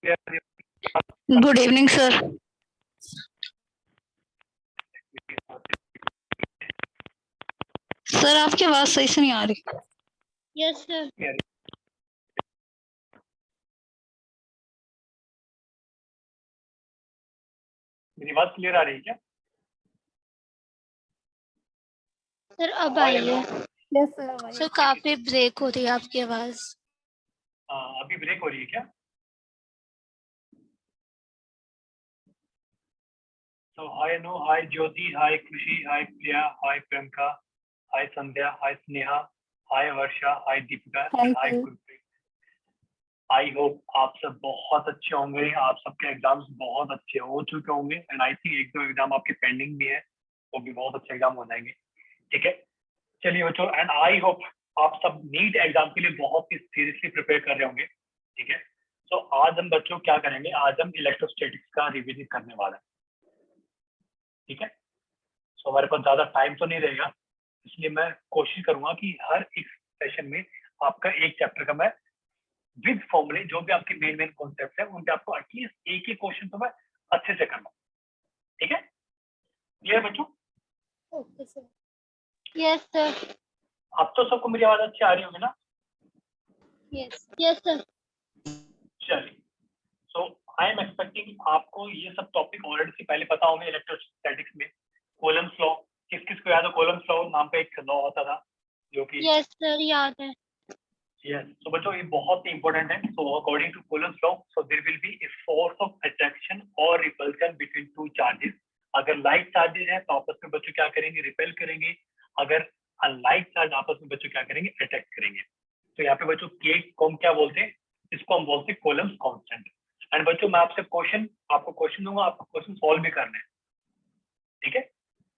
Good evening sir. Sir आपकी आवाज सही से नहीं आ रही। Yes sir. मेरी बात क्लियर आ रही है क्या? सर अब आई है। Yes sir. सर काफी ब्रेक हो रही है आपकी आवाज। अभी ब्रेक हो रही है क्या? So hi Anu, hi Jyoti, hi Khushi, hi Priya, hi Priyanka, hi Sandhya, hi Sneha, hi Varsha, hi Deepika, and hi Gurpreet. I hope आप सब बहुत अच्छे होंगे, आप सबके एग्जाम्स बहुत अच्छे हो चुके होंगे एंड आई थिंक एक दो एग्जाम आपके पेंडिंग भी है, वो भी बहुत अच्छे एग्जाम हो जाएंगे। ठीक है, चलिए बच्चों, एंड आई होप आप सब नीट एग्जाम के लिए बहुत ही सीरियसली प्रिपेयर कर रहे होंगे। ठीक है, तो आज हम बच्चों क्या करेंगे, आज हम इलेक्ट्रोस्टैटिक्स का रिवीजन करने वाले हैं। ठीक है, तो हमारे पास ज्यादा टाइम तो नहीं रहेगा, इसलिए मैं कोशिश करूंगा कि हर एक सेशन में आपका एक चैप्टर का मैं विद फॉर्मूले जो भी आपके मेन मेन कॉन्सेप्ट है उनके आपको एटलीस्ट एक ही क्वेश्चन तो मैं अच्छे से करना। ठीक है, क्लियर बच्चों? Okay sir. Yes sir. अब तो सबको मेरी आवाज अच्छी आ रही होगी ना? Yes yes sir. चलिए, सो आई एम एक्सपेक्टिंग आपको ये सब टॉपिक ऑलरेडी से पहले पता होंगे। इलेक्ट्रोस्टैटिक्स में कूलम्ब्स लॉ, किस किस को याद है? कूलम्ब्स लॉ नाम का एक लॉ होता था जो कि यस सर याद है। यस, तो बच्चों ये बहुत ही इंपॉर्टेंट है। So according to Coulomb's law, so there will be a force of attraction और रिपल्शन बिटवीन टू चार्जेस। अगर लाइक चार्जेस है तो आपस में बच्चों क्या करेंगे, रिपेल करेंगे। अगर अनलाइक चार्ज आपस में बच्चों क्या करेंगे, अट्रैक्ट करेंगे। तो यहाँ पे बच्चों के को हम क्या बोलते हैं, इसको हम बोलते हैं कूलम्ब्स कांस्टेंट। एंड बच्चों मैं आपसे आपको क्वेश्चन दूंगा, आपको क्वेश्चन सॉल्व भी करना है। ठीक है,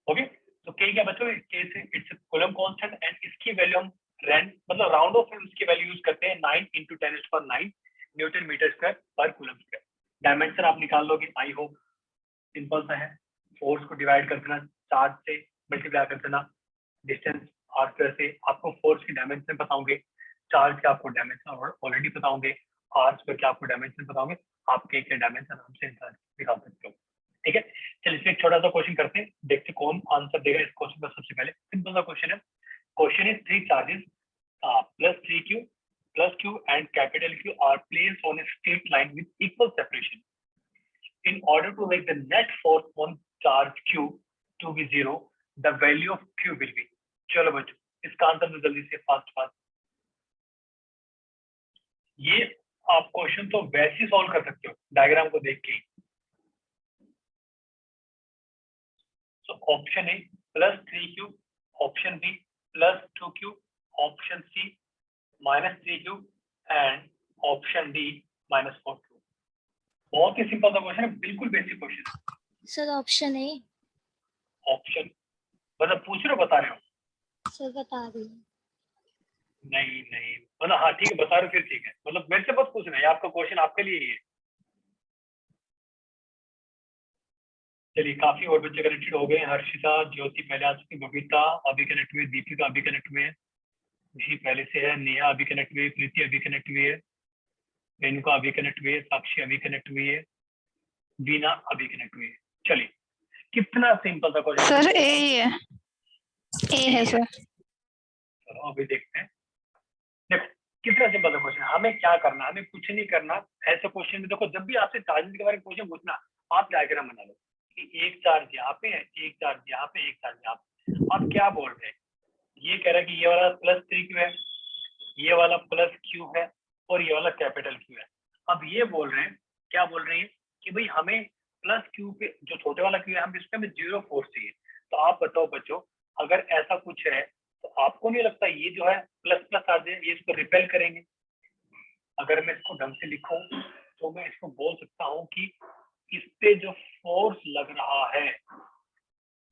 ओके। तो के क्या बच्चों, के से इट्स कूलम्ब कांस्टेंट एंड इसकी वैल्यू हम मतलब राउंड ऑफ इसकी वैल्यू यूज करते हैं 9 × 10⁹ न्यूटन मीटर स्क्वायर पर कूलम्ब स्क्वायर। डायमेंशन आप निकाल लोगे, आई होप सिंपल सा है। फोर्स को डिवाइड कर देना, चार्ज से मल्टीप्लाई कर देना, डिस्टेंस आर स्क्वायर से। आपको फोर्स की डायमेंशन बताओगे, चार्ज के आपको डायमेंशन ऑलरेडी बताओगे, आर स्क्वायर के आपको डायमेंशन बताओगे। आपके एक डायमेंशन हमसे निकाल सकते हो। ठीक है, चलिए इसमें एक छोटा सा क्वेश्चन करते हैं, देखते कौन आंसर देगा इस क्वेश्चन का। सबसे पहले सिंपल सा क्वेश्चन है। Question is 3 charges plus 3q plus q and capital Q are placed on a straight line with equal separation. In order to make the net force on charge q to be 0, the value of q will be। चलो बच्चों इसका answer तो जल्दी से fast. ये आप question तो वैसे ही सॉल्व कर सकते हो डायग्राम को देख के। So option A plus 3q, option B plus 2q, option C minus 3q and option D minus 4q। बहुत ही सिंपल सा क्वेश्चन है, बिल्कुल basic question. Sir option A. Option मतलब पूछ रहे हो, बता रहे हो? सर बता रही हूँ। नहीं मतलब हाँ ठीक है, बता रहे हो फिर ठीक है, मतलब मेरे से बस पूछना है, आपका क्वेश्चन आपके लिए ही है। चलिए काफी और बच्चे कनेक्टेड हो गए। हर्षिता, ज्योति पहले आ चुकी, बबीता अभी कनेक्ट हुई, दीपिका अभी कनेक्ट हुए, खुशी पहले से है, नेहा अभी कनेक्ट हुई, प्रीति अभी कनेक्ट हुई है, रेणुका अभी कनेक्ट हुई है, साक्षी अभी कनेक्ट हुई है, बीना अभी कनेक्ट हुई है। चलिए कितना सिंपल था क्वेश्चन सर ए ही है, ए है सर। चलो अभी देखते हैं। देखो कितना सिंपल था क्वेश्चन। हमें क्या करना, हमें कुछ नहीं करना। ऐसे क्वेश्चन में देखो, जब भी आपसे चार्जेस के बारे में क्वेश्चन पूछना, आप डायग्राम बना लो कि एक चार्ज यहाँ पे है, एक चार्ज यहाँ पे, एक चार्ज यहाँ पे। आप क्या बोल रहे हैं, ये कह रहा है कि ये वाला प्लस 3q है, ये वाला प्लस q है और ये वाला कैपिटल Q है। अब ये बोल रहे हैं, क्या बोल रहे हैं कि भाई हमें प्लस q पे जो छोटे वाला q है, हम इसमें हमें 0 फोर्स चाहिए। तो आप बताओ बच्चों, अगर ऐसा कुछ है तो आपको नहीं लगता ये जो है प्लस प्लस चार्ज है, ये इसको रिपेल करेंगे? अगर मैं इसको ढंग से लिखूं तो मैं इसको बोल सकता हूँ कि इस पे जो फोर्स लग रहा है,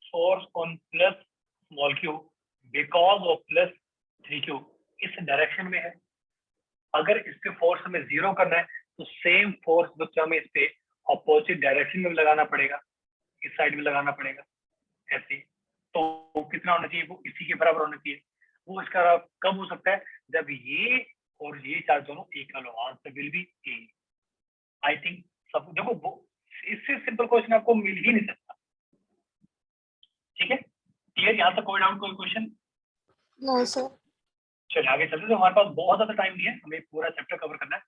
force on plus small q because of plus 3q, इस डायरेक्शन में है। अगर इस पे फोर्स हमें 0 करना है तो सेम फोर्स बच्चों हमें इस पे अपोजिट डायरेक्शन में लगाना पड़ेगा, इस साइड में लगाना पड़ेगा ऐसे। तो कितना होना चाहिए, वो इसी के बराबर होना चाहिए। वो इसका कब हो सकता है, जब ये और ये चार्ज दोनों इक्वल हो। Answer will be A. I think सब देखो इससे सिंपल क्वेश्चन आपको मिल ही नहीं सकता। ठीक है, क्लियर? यहाँ तक कोई डाउट, कोई क्वेश्चन? No sir. चलिए आगे चलते हैं, तो हमारे पास बहुत ज्यादा टाइम नहीं है, हमें पूरा चैप्टर कवर करना है।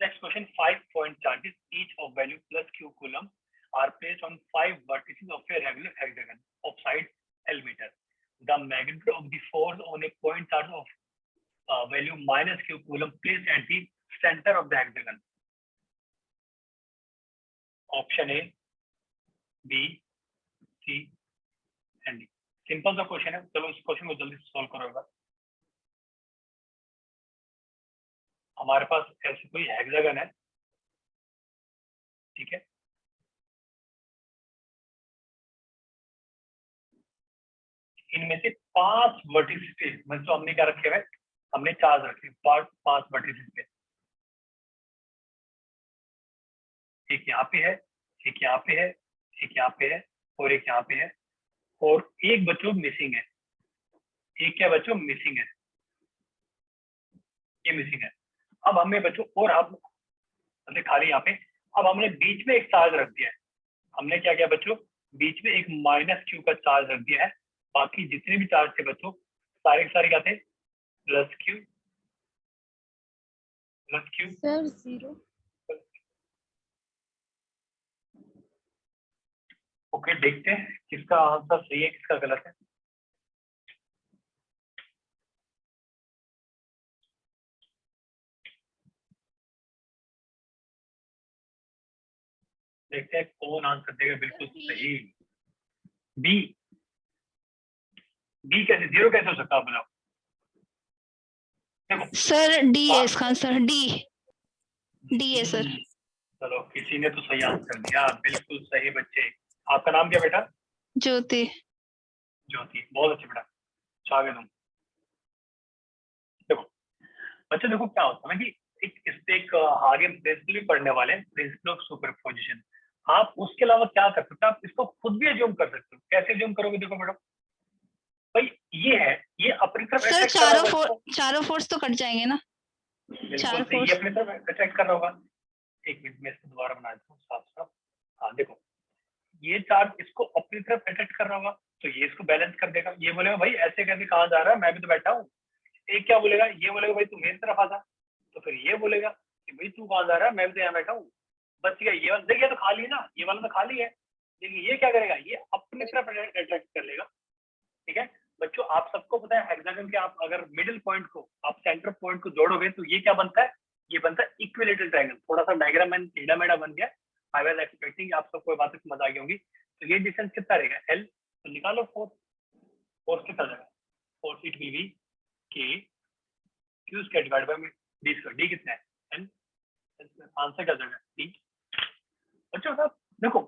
Next question, 5 point charges each of value plus q coulomb are placed on 5 vertices of a regular hexagon of side L meter. The magnitude of the force on a point charge of value minus q coulomb placed at the center of the hexagon. Option A, B, C and D. Simple सा question है, चलो इस question को जल्दी से solve करो एक बार। हमारे पास ऐसे कोई हेक्सागन है, ठीक है, इनमें से 5 वर्टिसेस पे मतलब तो हमने क्या रखे हुए, हमने चार्ज रखे 5 वर्टिसेस पे। एक यहाँ पे है, एक यहाँ पे है, एक यहाँ पे है और एक यहाँ पे है, और एक बच्चों मिसिंग है। एक क्या बच्चों मिसिंग है, ये मिसिंग है। अब हमें बच्चों और हम मतलब खाली यहाँ पे, अब हमने बीच में एक चार्ज रख दिया है। हमने क्या किया बच्चों, बीच में एक माइनस क्यू का चार्ज रख दिया है। बाकी जितने भी चार्ज थे बच्चों सारे के सारे क्या थे, प्लस क्यू सर 0। ओके, देखते हैं किसका आंसर सही है किसका गलत है। देखते हैं कौन आंसर देगा बिल्कुल सही। बी, बी कैसे, 0 कैसे हो सकता है, आप बताओ। देखो सर डी है इसका आंसर, डी है सर। चलो किसी ने तो सही आंसर दिया, बिल्कुल सही बच्चे। आपका नाम क्या बेटा? ज्योति। ज्योति, बहुत अच्छे बेटा, स्वागत तुम। देखो बच्चे, देखो क्या होता है कि इस पे एक आगे प्रिंसिपल भी पढ़ने वाले हैं, प्रिंसिपल ऑफ सुपरपोजिशन। आप उसके अलावा क्या कर सकते हो, आप इसको खुद भी एज्यूम कर सकते हो। कैसे एज्यूम करोगे, देखो मैडम भाई ये है, ये अपनी तरफ सर अट्रैक्ट कर रहा होगा, चारों फोर्स तो कट जाएंगे ना। बिल्कुल सही, ये अपनी तरफ अट्रैक्ट कर रहा होगा। एक मिनट में इसको दोबारा बना देता हूँ साफ साफ। हाँ देखो, ये चार्ज इसको अपनी तरफ अट्रैक्ट कर रहा होगा, तो ये इसको बैलेंस कर देगा। ये बोलेगा भाई ऐसे कैसे कहाँ जा रहा है, मैं भी तो बैठा हूँ। एक क्या बोलेगा, ये बोलेगा भाई तू मेरी तरफ आ जा, तो फिर ये बोलेगा कि भाई तू कहाँ जा रहा है, मैं भी तो यहाँ बैठा हूँ। बच गया, ये वाला देखिए तो खाली है ना, ये वाला तो खाली है, लेकिन ये क्या करेगा, ये अपनी तरफ अट्रैक्ट कर लेगा। ठीक है बच्चों, आप सबको पता है हेक्सागन के आप अगर मिडिल पॉइंट को आप सेंटर पॉइंट को जोड़ोगे तो ये क्या बनता है, ये बनता है इक्विलेटरल ट्रायंगल। थोड़ा सा डायग्राम मैंने टेढ़ा मेढ़ा बन गया, आई वाज एक्सपेक्टिंग आप सबको बात समझ आ गई होंगी। तो ये डिस्टेंस कितना रहेगा, एल, तो निकालो फोर्स कितना रहेगा, फोर्स इट विल बी के q square divide bye D square. D कितना है, एल, आंसर क्या जाएगा, डी। बच्चों साहब देखो,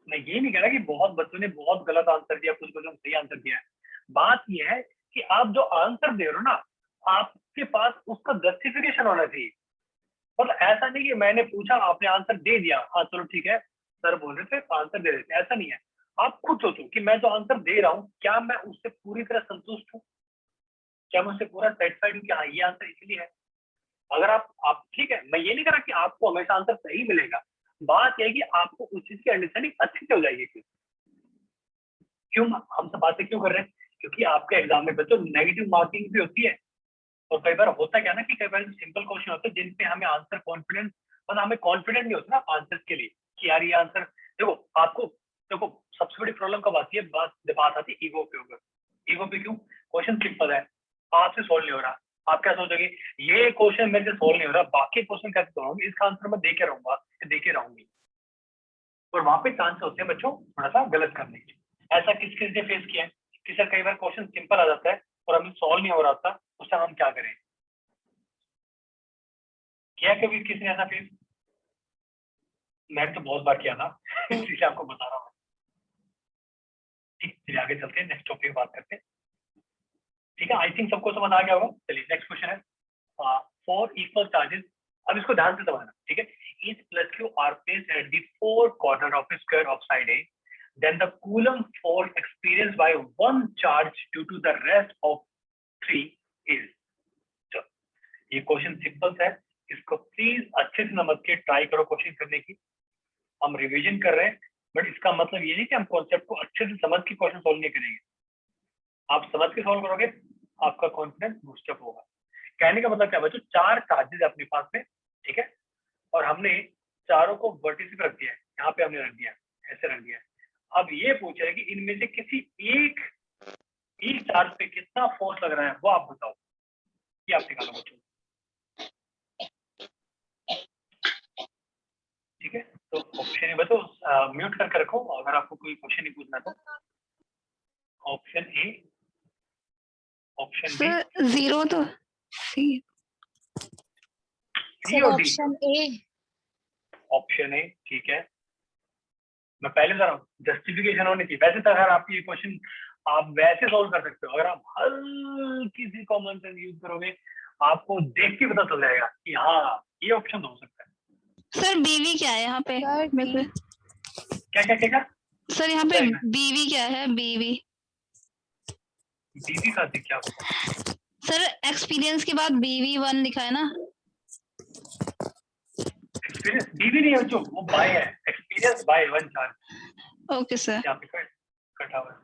मैं ये नहीं कह रहा कि बहुत बच्चों ने बहुत गलत आंसर दिया, कुछ बच्चों ने सही आंसर दिया है। बात यह है कि आप जो आंसर दे रहे हो ना, आपके पास उसका जस्टिफिकेशन होना चाहिए। मतलब ऐसा नहीं कि मैंने पूछा आपने आंसर दे दिया, हाँ चलो ठीक है सर बोल रहे थे आंसर दे देते, ऐसा नहीं है। आप खुद सोचो कि मैं जो आंसर दे रहा हूँ क्या मैं उससे पूरी तरह संतुष्ट हूँ, क्या मैं उससे पूरा सेटिस्फाइड हूँ कि हाँ ये आंसर इसलिए है। अगर आप ठीक है, मैं ये नहीं कह रहा कि आपको हमेशा आंसर सही मिलेगा, बात यह है कि आपको उस चीज की अंडरस्टैंडिंग अच्छी से हो जाएगी। क्यों हम सब बातें क्यों कर रहे हैं, क्योंकि आपके एग्जाम में बच्चों नेगेटिव मार्किंग भी होती है। और कई बार होता क्या ना कि कई बार सिंपल क्वेश्चन होते हैं जिन पे हमें आंसर कॉन्फिडेंस, मतलब हमें कॉन्फिडेंट नहीं होता ना आंसर के लिए कि यार ये आंसर, देखो आपको देखो सबसे बड़ी प्रॉब्लम कब आती है, बात आती है ईगो के ऊपर। ईगो पे क्यों, क्वेश्चन सिंपल है, आपसे सोल्व नहीं हो रहा, आप क्या सोचोगे ये क्वेश्चन मेरे से सोल्व नहीं हो रहा, बाकी क्वेश्चन कैसे सोल्व, इसका आंसर मैं देके रहूंगा, देके रहूंगी। और वहां पे चांस होते हैं बच्चों थोड़ा सा गलत करने के। ऐसा किस किस ने फेस किया है कि सर कई बार क्वेश्चन सिंपल आ जाता है और हमें सॉल्व नहीं हो रहा था, उस टाइम हम क्या करें, किया कभी किसी ने ऐसा फेस? मैंने तो बहुत बार किया था इसलिए आपको बता रहा हूँ। ठीक, चलिए आगे चलते हैं, नेक्स्ट टॉपिक बात करते हैं। ठीक है, आई थिंक सबको समझ आ गया होगा। चलिए नेक्स्ट क्वेश्चन है, 4 इक्वल चार्जेस। अब इसको ध्यान से समझना, ठीक है। Each plus Q are placed at the 4 corner of a square of side A. Then the Coulomb force experienced by one charge due to the rest of 3 is. ये question simple है, इसको प्लीज अच्छे से समझ के try करो कोशिश करने की। हम रिवीजन कर रहे हैं, बट इसका मतलब ये नहीं कि हम कॉन्सेप्ट को अच्छे से समझ के क्वेश्चन सोल्व नहीं करेंगे। आप समझ के सोल्व करोगे, आपका कॉन्फिडेंस बूस्टअप होगा। कहने का मतलब क्या बच्चों, 4 चार्जेस अपने पास में, ठीक है, और हमने चारों को वर्टिसेस रख दिया है, यहाँ पे हमने रख दिया है, ऐसे रख दिया है। अब ये पूछ रहे हैं कि इनमें से किसी एक चार्ज पे कितना फोर्स लग रहा है, वो आप बताओ। ये आप निकालो बच्चों, ठीक है। तो ऑप्शन बताओ, म्यूट करके रखो अगर आपको कोई क्वेश्चन नहीं पूछना तो। Option A, option B, sir 0 तो सी। सी और D. Option A. Option A, ठीक है। मैं पहले बता रहा हूँ, जस्टिफिकेशन होनी चाहिए। वैसे तो अगर आप ये क्वेश्चन आप वैसे सोल्व कर सकते हो, अगर आप हल्की सी कॉमन सेंस यूज करोगे, आपको देख के पता चल जाएगा कि हाँ ये ऑप्शन हो सकता है। सर बीवी क्या है यहाँ पे? सर मेरे डी। क्या क्या क्या क्या? सर यहाँ पे क्या है? बीवी क्या है? बीवी बीवी का दिख क्या आपको? सर एक्सपीरियंस के बाद बीवी 1 लिखा है ना? एक्सपीरियंस बीवी नहीं है बच्चों, वो बाय है। Experience by 1 charge. Okay sir. यहाँ पे कटा हुआ है,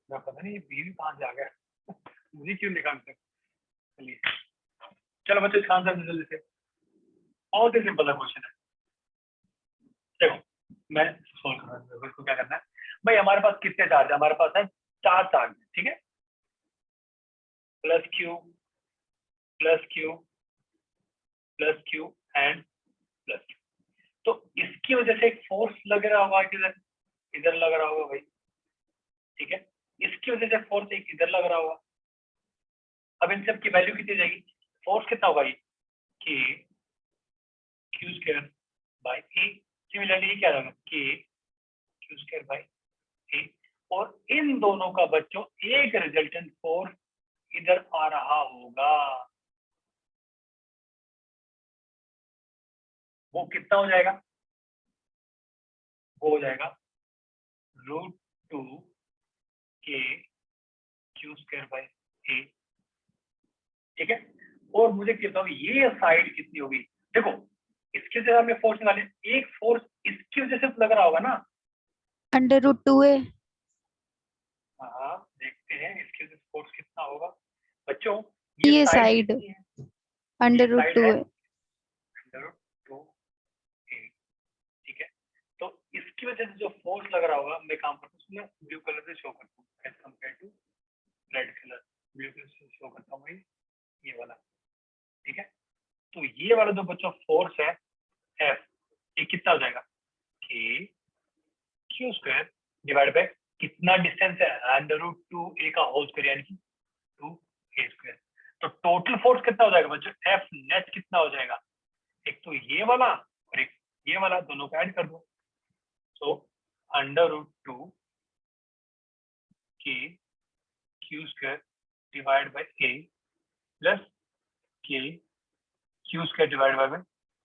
मैं पता नहीं ये बीवी कहाँ से आ गया मुझे क्यों निकाल सकते। चलिए चलो बच्चों, इसका आंसर जल्दी से। बहुत ही सिंपल क्वेश्चन है, देखो मैं सोल्व कर रहा हूँ। इसको क्या करना है भाई, हमारे पास कितने चार्ज है? हमारे पास है 4 चार्ज, ठीक है। Plus Q, plus Q, plus Q and plus Q. तो इसकी वजह से एक फोर्स लग रहा होगा, किधर? इधर लग रहा होगा भाई, ठीक है। इसकी वजह से फोर्स एक इधर लग रहा होगा। अब इन सब की वैल्यू कितनी जाएगी? फोर्स कितना होगा? ये के q square by A. Similarly ये क्या होगा? के क्यू स्क्वायर बाय ए। और इन दोनों का बच्चों एक रिजल्टेंट फोर्स इधर आ रहा होगा। वो कितना हो जाएगा? वो हो जाएगा √2 के क्यू स्क्वायर बाय ए, ठीक है। और मुझे कहता हूँ ये साइड कितनी होगी? देखो इसकी वजह से हमने फोर्स निकाले, एक फोर्स इसकी वजह से लग रहा होगा ना, √2a। हाँ देखते हैं इसकी वजह से फोर्स कितना होगा बच्चों। ये साइड साइड कितनी है? ये साइड है √2a। √2a, ठीक है। तो इसकी वजह से जो फोर्स लग रहा होगा, मैं काम करता हूँ उसमें ब्लू कलर से शो करता हूँ as compared to red colour. Blue colour से शो करता हूँ ये वाला, ठीक है। तो ये वाला जो बच्चों फोर्स है एफ, ये कितना हो जाएगा? के क्यू स्क्वायर डिवाइड बाय कितना डिस्टेंस है? √2a का होल स्क्वायर यानी कि 2a स्क्वायर। तो टोटल फोर्स कितना हो जाएगा बच्चों? एफ नेट कितना हो जाएगा? एक तो ये वाला और एक ये वाला, दोनों को ऐड कर दो। So √2 k q square divide by a plus k q square divide by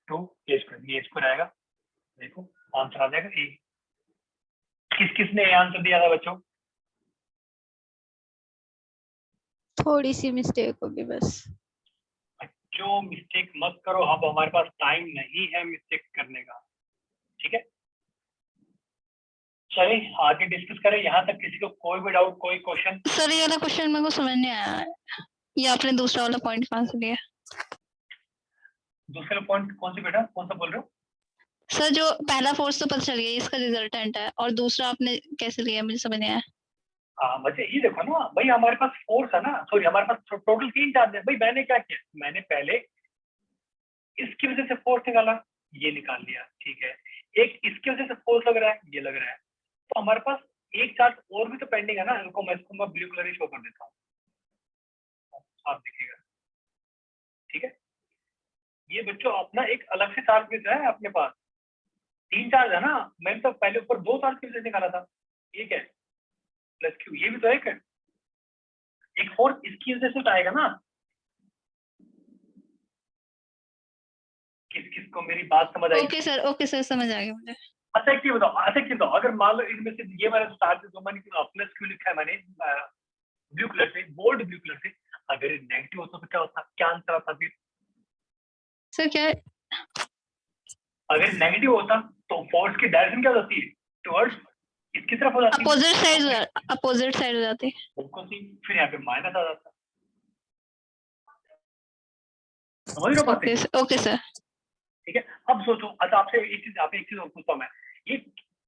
2a square. ये स्क्वायर आएगा, देखो आंसर आ जाएगा ए। किस किसने ये आंसर दिया था बच्चों? थोड़ी सी मिस्टेक होगी बस। बच्चों मिस्टेक मत करो, अब हमारे पास टाइम नहीं है मिस्टेक करने का, ठीक है। चलिए आगे डिस्कस करें। यहाँ तक किसी को कोई भी डाउट, कोई क्वेश्चन? सर ये वाला क्वेश्चन मेरे को समझ नहीं आया, ये आपने दूसरा वाला पॉइंट कहाँ से लिया? दूसरा पॉइंट कौन सी बेटा, कौन सा बोल रहे हो? सर जो पहला फोर्स तो पता चल गया इसका रिजल्टेंट है, और दूसरा आपने कैसे लिया मुझे समझ नहीं आया। हाँ बच्चे ये देखो ना भाई, हमारे पास फोर्स है ना, सॉरी हमारे पास टोटल 3 चार्ज है भाई। मैंने क्या किया, मैंने पहले इसकी वजह से फोर्स निकाला, ये निकाल लिया, ठीक है। एक इसकी वजह से फोर्स लग रहा है, ये लग रहा है। तो हमारे पास एक चार्ज और भी तो पेंडिंग है ना, इनको मैं इसको मैं ब्लू कलर शो कर देता हूँ, आप देखिएगा, ठीक है। ये बच्चों अपना एक अलग से चार्ज भी है अपने पास, 3 चार्ज है ना। मैंने तो पहले ऊपर 2 चार्ज की वजह से निकाला था, ठीक है। प्लस क्यू, ये भी तो एक फोर्स इसकी वजह से तो आएगा ना। किस किस को मेरी बात समझ आई? ओके सर समझ आ गया मुझे। अच्छा एक चीज बताओ, अगर मान लो इनमें से ये वाला चार्ज जो मैंने प्लस क्यू लिखा है मैंने ब्लू कलर से, बोल्ड ब्लू कलर से, अगर ये नेगेटिव होता तो क्या होता? क्या आंसर आता फिर? सर क्या है? अगर नेगेटिव होता तो फोर्स की डायरेक्शन क्या हो जाती है? टुवर्ड्स इसकी तरफ हो जाती है। अपोजिट साइड हो जाती है। बिल्कुल सी, फिर यहाँ पे माइनस आ जाता। समझ रहे हो बातें? Okay sir. ठीक है, अब सोचो, अच्छा आपसे एक चीज और पूछता हूँ मैं। ये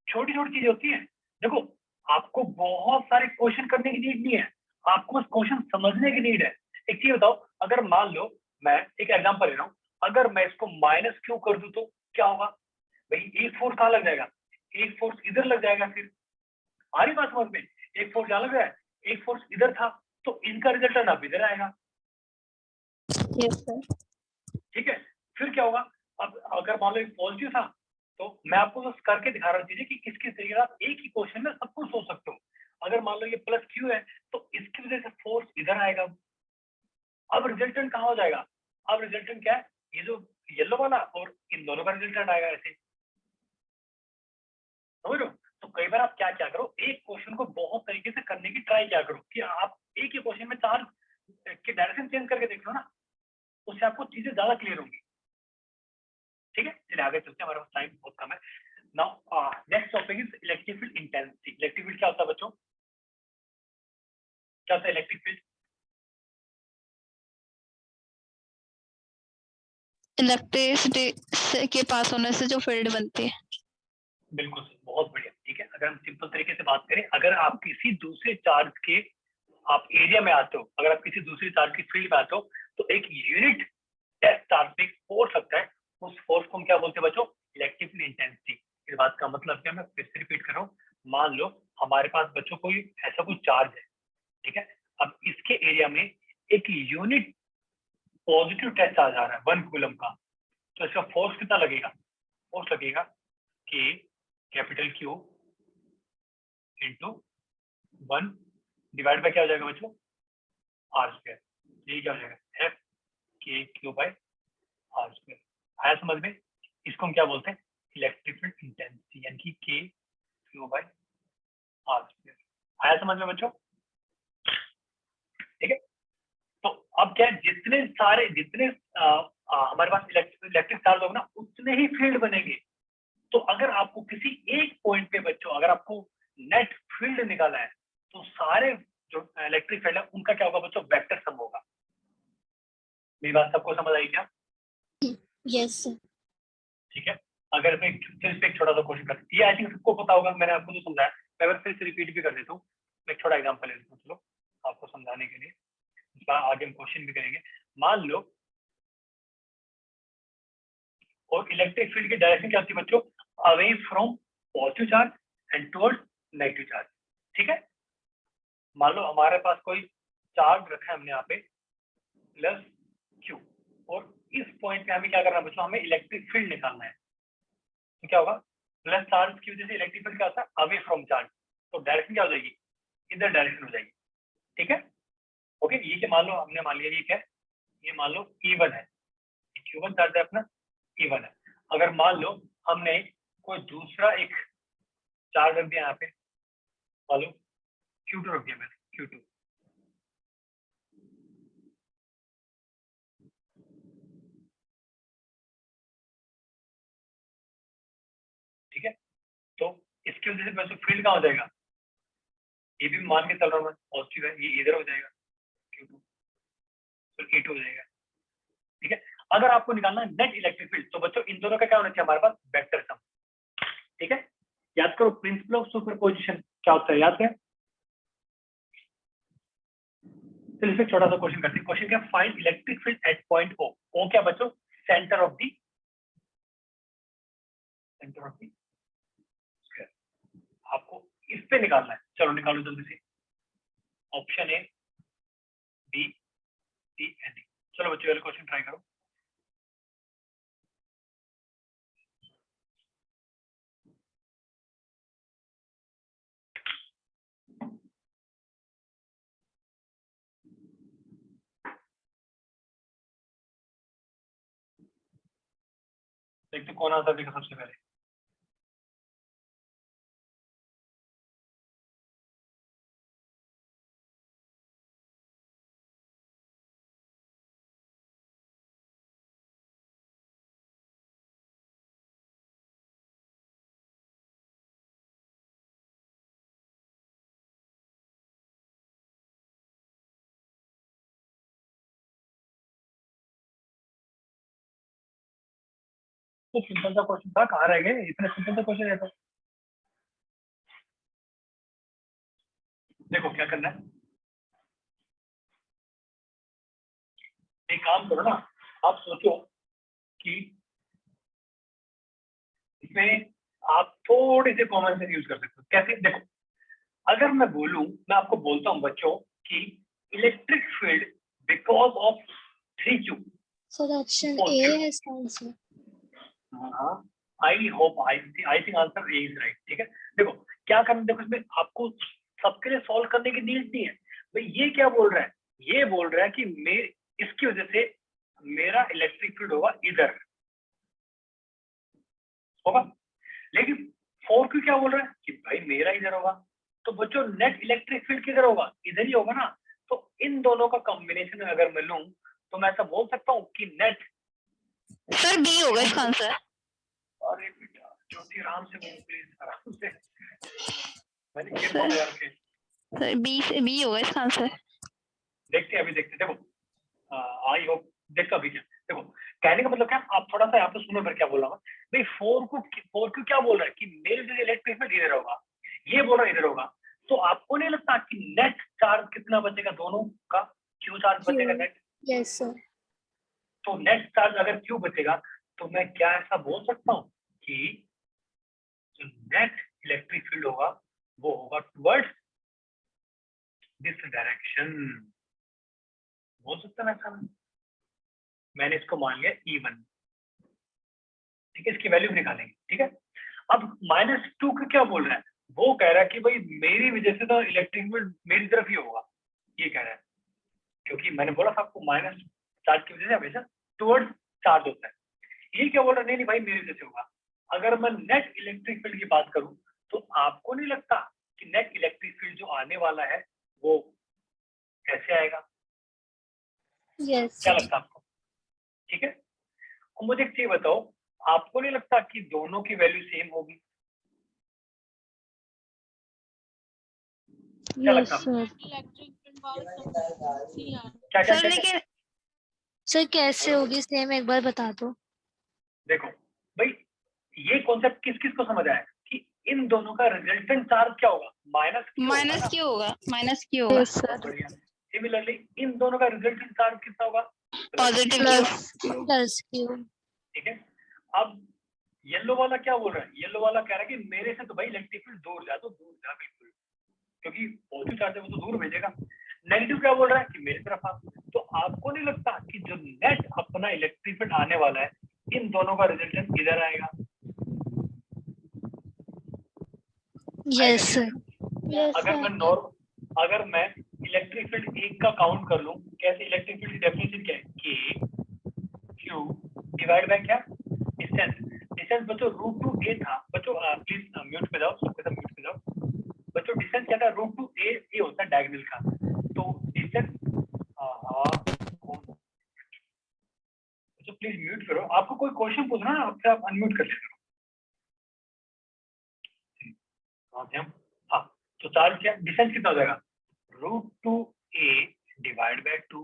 छोटी छोटी चीजें होती है। देखो, आपको बहुत सारे क्वेश्चन करने की नीड नहीं है, आपको बस क्वेश्चन समझने की नीड है। एक चीज बताओ, अगर मान लो मैं एक एग्जांपल ले रहा हूँ, अगर मैं इसको माइनस क्यू कर दूं तो क्या होगा? भाई एक फोर्स कहाँ लग जाएगा? एक फोर्स इधर लग जाएगा। फिर आ रही बात समझ में? एक फोर्स यहाँ लग रहा है, एक फोर्स इधर था, तो इनका रिजल्टेंट अब इधर आएगा। Yes sir. ठीक है, फिर क्या होगा? अब अगर मान लो एक पॉजिटिव था, तो मैं आपको बस करके दिखा रहा हूँ चीजें कि किस किस तरीके से आप एक ही क्वेश्चन में सब कुछ सोच सकते हो। अगर मान लो ये प्लस क्यू है, तो इसकी वजह से फोर्स इधर आएगा। अब रिजल्टेंट कहाँ हो जाएगा? अब रिजल्टेंट क्या है? ये जो येलो वाला और इन दोनों का रिजल्टेंट आएगा ऐसे। समझ रहे हो? तो कई बार आप क्या क्या करो, एक क्वेश्चन को बहुत तरीके से करने की ट्राई क्या करो कि आप एक ही क्वेश्चन में चार की डायरेक्शन चेंज करके देख लो ना, उससे आपको चीजें ज्यादा क्लियर होंगी। ठीक है, चलिए आगे चलते हैं, हमारे पास टाइम बहुत कम है। Now next topic is electric field intensity. Electric field क्या होता है बच्चों? क्या होता है इलेक्ट्रिक फील्ड? इलेक्ट्रिसिटी के पास होने से जो फील्ड बनती है। बिल्कुल सही, बहुत बढ़िया। ठीक है, अगर हम सिंपल तरीके से बात करें, अगर आप किसी दूसरे चार्ज के आप एरिया में आते हो, अगर आप किसी दूसरे चार्ज की फील्ड में आते हो, तो एक यूनिट टेस्ट चार्ज पे फोर्स लगता है। उस फोर्स को हम क्या बोलते हैं बच्चों? Electric field intensity. इस बात का मतलब क्या, मैं फिर से रिपीट कर रहा हूँ। मान लो हमारे पास बच्चों कोई ऐसा कोई चार्ज है, ठीक है, अब इसके एरिया में एक यूनिट पॉजिटिव टेस्ट चार्ज आ रहा है 1 कूलम का, तो इसका फोर्स कितना लगेगा? फोर्स लगेगा के capital Q into 1 divide by क्या हो जाएगा बच्चों? R square. ये क्या हो जाएगा? एफ के क्यू बाय आर स्क्वायर। आया समझ में? इसको हम क्या बोलते हैं? इलेक्ट्रिक फील्ड इंटेंसिटी, यानी कि के क्यू बाय आर स्क्वायर। आया समझ में बच्चों? ठीक है, तो अब क्या है, जितने हमारे पास इलेक्ट्रिक चार्ज होगा ना, उतने ही फील्ड बनेंगे। तो अगर आपको किसी एक पॉइंट पे बच्चों, अगर आपको नेट फील्ड निकालना है, तो सारे जो इलेक्ट्रिक फील्ड है उनका क्या होगा बच्चों? वेक्टर सम होगा। मेरी बात सबको समझ आई क्या? Yes sir. ठीक है, अगर मैं फिर से एक छोटा सा क्वेश्चन करती, ये आई थिंक सबको पता होगा, मैंने आपको जो समझाया, मैं अगर फिर से रिपीट भी कर देता हूँ। मैं एक छोटा एग्जाम्पल ले लेता हूँ, चलो आपको समझाने के लिए, आगे हम क्वेश्चन भी करेंगे। मान लो, और इलेक्ट्रिक फील्ड की डायरेक्शन क्या होती है बच्चों? Away from positive charge and towards negative charge. ठीक है, मान लो हमारे पास कोई चार्ज रखा है हमने यहाँ पे प्लस क्यू, और इस पॉइंट पे हमें क्या करना है बच्चों? हमें इलेक्ट्रिक फील्ड निकालना है। तो क्या होगा? प्लस चार्ज की वजह से इलेक्ट्रिक फील्ड क्या होता है? अवे फ्रॉम चार्ज, तो डायरेक्शन क्या हो जाएगी? इधर डायरेक्शन हो जाएगी। ठीक है, ओके। ये क्या, मान लो हमने मान लिया ये क्या है? ये मान लो E1 है, Q1 चार्ज है अपना, E1 है। अगर मान लो हमने कोई दूसरा एक चार्ज रख दिया यहाँ पे, मान लो Q2 रख दिया मैंने, Q2। ठीक है, तो इसकी वजह से वैसे फील्ड कहाँ हो जाएगा? ये भी मान के चल रहा हूँ मैं, पॉजिटिव है, ये इधर हो जाएगा Q2, तो E2 हो जाएगा। ठीक है, अगर आपको निकालना है नेट इलेक्ट्रिक फील्ड, तो बच्चों इन दोनों का क्या होना चाहिए हमारे पास? Vector sum. ठीक है, याद करो प्रिंसिपल ऑफ सुपरपोजिशन क्या होता है, याद करें। चलिए फिर छोटा सा क्वेश्चन करते हैं। क्वेश्चन क्या? Find electric field at point O. O क्या बच्चों? Centre of the square. आपको इस पे निकालना है, चलो निकालो जल्दी से। Option A, B, C and D. चलो बच्चों वाले क्वेश्चन ट्राई करो। देखते कौन आंसर देगा सबसे पहले। तो सिंपल सा क्वेश्चन था, कहाँ रह गए, इतना सिंपल सा क्वेश्चन रहता। देखो क्या करना है, एक काम करो ना, आप सोचो कि इसमें आप थोड़े से कॉमन सेंस यूज कर सकते हो। कैसे, देखो अगर मैं बोलूं, मैं आपको बोलता हूं बच्चों कि electric field because of 3Q। Sir option A है इसका आंसर। हाँ, I hope I think answer A is right. ठीक है, देखो क्या करना, देखो इसमें आपको सबके लिए सॉल्व करने की नीड नहीं है भाई। ये क्या बोल रहा है, ये बोल रहा है कि इसकी वजह से मेरा इलेक्ट्रिक फील्ड होगा इधर होगा, लेकिन 4Q क्या बोल रहा है कि भाई मेरा इधर होगा। तो बच्चों नेट इलेक्ट्रिक फील्ड किधर होगा, इधर ही होगा ना। तो इन दोनों का कॉम्बिनेशन अगर मैं लूं तो मैं ऐसा बोल सकता हूँ कि नेट। सर बी होगा इसका आंसर। अरे बेटा ज्योति आराम से बोलो प्लीज, आराम से, मैंने ईयरफोन लगा रखे। सर बी होगा इसका आंसर। देखते हैं, अभी देखते हैं। देखो आई होप, देखो अभी क्या, देखो कहने का मतलब क्या, आप थोड़ा सा यहाँ पे सुनो मैं क्या बोल रहा हूँ भाई। 4Q क्या बोल रहा है कि मेरे लिए इलेक्ट्रिक फील्ड इधर होगा, ये बोल रहा है इधर होगा। तो आपको नहीं लगता कि नेट चार्ज कितना बचेगा दोनों का, क्यू चार्ज बचेगा नेट। Yes sir. तो नेट चार्ज अगर क्यू बचेगा तो मैं क्या ऐसा बोल सकता हूँ कि जो नेट इलेक्ट्रिक फील्ड होगा वो होगा टुवर्ड्स दिस डायरेक्शन, बोल सकता है ऐसा। मैंने इसको मान लिया E1। ठीक है, इसकी वैल्यू निकालेंगे। ठीक है, अब -2 का क्या बोल रहा है, वो कह रहा है कि भाई मेरी वजह से तो इलेक्ट्रिक फील्ड मेरी तरफ ही होगा, ये कह रहा है। क्योंकि मैंने बोला था आपको माइनस चार्ज की वजह से हमेशा टुवर्ड्स चार्ज होता है। ये क्या बोल रहा है, नहीं नहीं भाई मेरी वजह से होगा। अगर मैं नेट इलेक्ट्रिक फील्ड की बात करूं तो आपको नहीं लगता कि नेट इलेक्ट्रिक फील्ड जो आने वाला है वो कैसे आएगा, यस क्या लगता है आपको। ठीक है, और मुझे एक चीज बताओ, आपको नहीं लगता कि दोनों की वैल्यू सेम होगी, क्या लगता है आपको? क्या क्या सर क्या, लेकिन सर कैसे होगी सेम, एक बार बता दो। देखो भाई ये कॉन्सेप्ट किस किस को समझ आया कि इन दोनों का रिजल्टेंट चार्ज क्या होगा, माइनस क्यू होगा, माइनस क्यू होगा। यस बहुत सर। बढ़िया। सिमिलरली इन दोनों का रिजल्टेंट चार्ज कितना होगा, पॉजिटिव क्यू। Plus Q. ठीक है, अब येलो वाला क्या बोल रहा है, येलो वाला कह रहा है कि मेरे से तो भाई इलेक्ट्रिक फील्ड दूर जा, तो दूर जा बिल्कुल, क्योंकि पॉजिटिव चार्ज है वो तो दूर भेजेगा। नेगेटिव क्या बोल रहा है कि मेरी तरफ आ। तो आपको नहीं लगता कि जो नेट अपना इलेक्ट्रिक फील्ड आने वाला है इन दोनों का रिजल्टेंट इधर आएगा। Yes sir. अगर मैं इलेक्ट्रिक फील्ड एक का काउंट कर लूं, कैसे, इलेक्ट्रिक फील्ड की डेफिनेशन क्या है, के क्यू डिवाइड बाय क्या, डिस्टेंस। डिस्टेंस बच्चों √2a था बच्चों, प्लीज म्यूट पे जाओ, सबके सब म्यूट पे जाओ बच्चों। डिस्टेंस क्या था, √2a, ये होता है डायगोनल का। तो डिस्टेंस बच्चों प्लीज म्यूट करो, आपको कोई क्वेश्चन पूछना है आपसे आप अनम्यूट कर लेते हो। हाँ, तो चार्ज क्या, डिस्टेंस कितना हो जाएगा, √2a डिवाइड बाय 2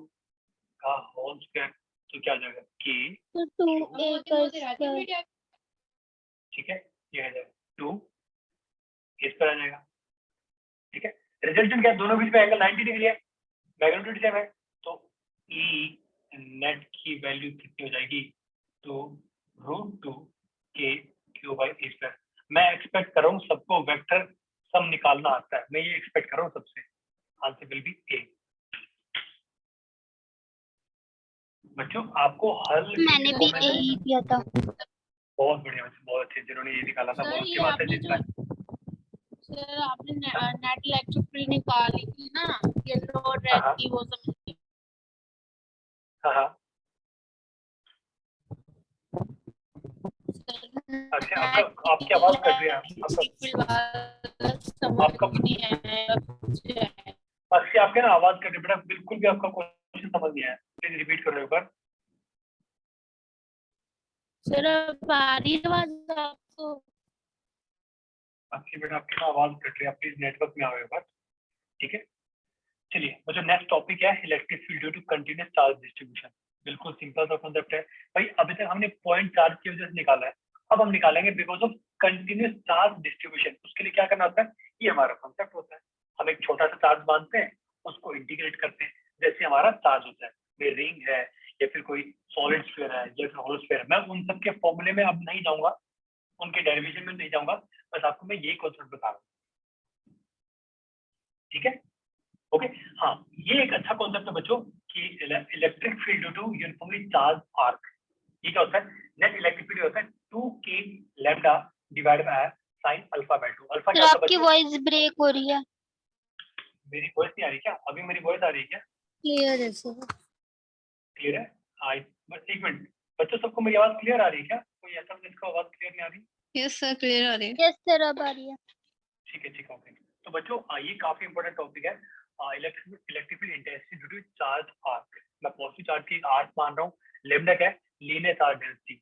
का होल स्क्वायर। तो क्या आ जाएगा के, ठीक है, ये आ जाएगा 2 इस पर आ जाएगा। ठीक है, रिजल्टेंट क्या, दोनों बीच में एंगल 90 डिग्री है, मैग्नीट्यूड सेम है। तो ई नेट की वैल्यू कितनी हो जाएगी, तो √2k/2। मैं एक्सपेक्ट कर रहा हूँ सबको वेक्टर सम निकालना आता है, मैं ये एक्सपेक्ट कर रहा हूँ सबसे। आंसर विल बी ए। बच्चों आपको हल मैंने भी यही किया था। बहुत बढ़िया बच्चे, बहुत अच्छे, जिन्होंने ये निकाला था बहुत अच्छी बात है। जिसका सर आपने नेट इलेक्ट्रिक फील्ड निकाली थी ना, येलो और रेड की, वो समझ। हाँ अच्छा, आपकी आवाज कट रही है, आपके ना आवाज कट रही बेटा, बिल्कुल भी आपका क्वेश्चन समझ नहीं आया, प्लीज रिपीट करो एक बार। सर अब आ रही है आवाज आपको? आपकी बेटा आपकी ना आवाज कट रही है, प्लीज नेटवर्क में आओ एक बार। ठीक है, चलिए जो नेक्स्ट टॉपिक है electric field due to continuous charge distribution. बिल्कुल सिंपल सा कॉन्सेप्ट है भाई। अभी तक हमने पॉइंट चार्ज की वजह से निकाला है, अब हम निकालेंगे because of continuous charge distribution. उसके लिए क्या करना होता है, ये हमारा कॉन्सेप्ट होता है। हम एक छोटा सा चार्ज बांधते हैं, उसको इंटीग्रेट करते हैं, जैसे हमारा चार्ज होता है। ये रिंग है या फिर कोई सॉलिड स्फीयर है या फिर होल स्फीयर है, मैं उन सबके फॉर्मूले में अब नहीं जाऊंगा, उनके डेरिवेशन में नहीं जाऊंगा, बस आपको मैं ये कॉन्सेप्ट बता रहा हूँ। ठीक है, ओके। हाँ, ये एक अच्छा कॉन्सेप्ट है बच्चों कि electric field due to uniformly charge arc. ये क्या होता है, नेट इलेक्ट्रिक फील्ड होता है 2k lambda divide by sine alpha by 2। Alpha क्या सर होता है आपकी बच्चों? वॉइस ब्रेक हो रही है। मेरी वॉइस नहीं आ रही क्या? अभी मेरी वॉइस आ रही है क्या? क्लियर है सर। क्लियर है? हाँ, बस एक मिनट बच्चों, सबको मेरी आवाज क्लियर आ रही है क्या? कोई ऐसा जिसको आवाज क्लियर नहीं आ रही? यस सर, क्लियर आ रही है। यस सर अब आ रही है। ठीक है, ओके। तो बच्चों ये काफी इंपॉर्टेंट टॉपिक है, electric field intensity due to charge arc. मैं पॉजिटिव चार्ज की आर्क मान रहा हूँ, लैम्डा क्या है, लीनियर चार्ज डेंसिटी।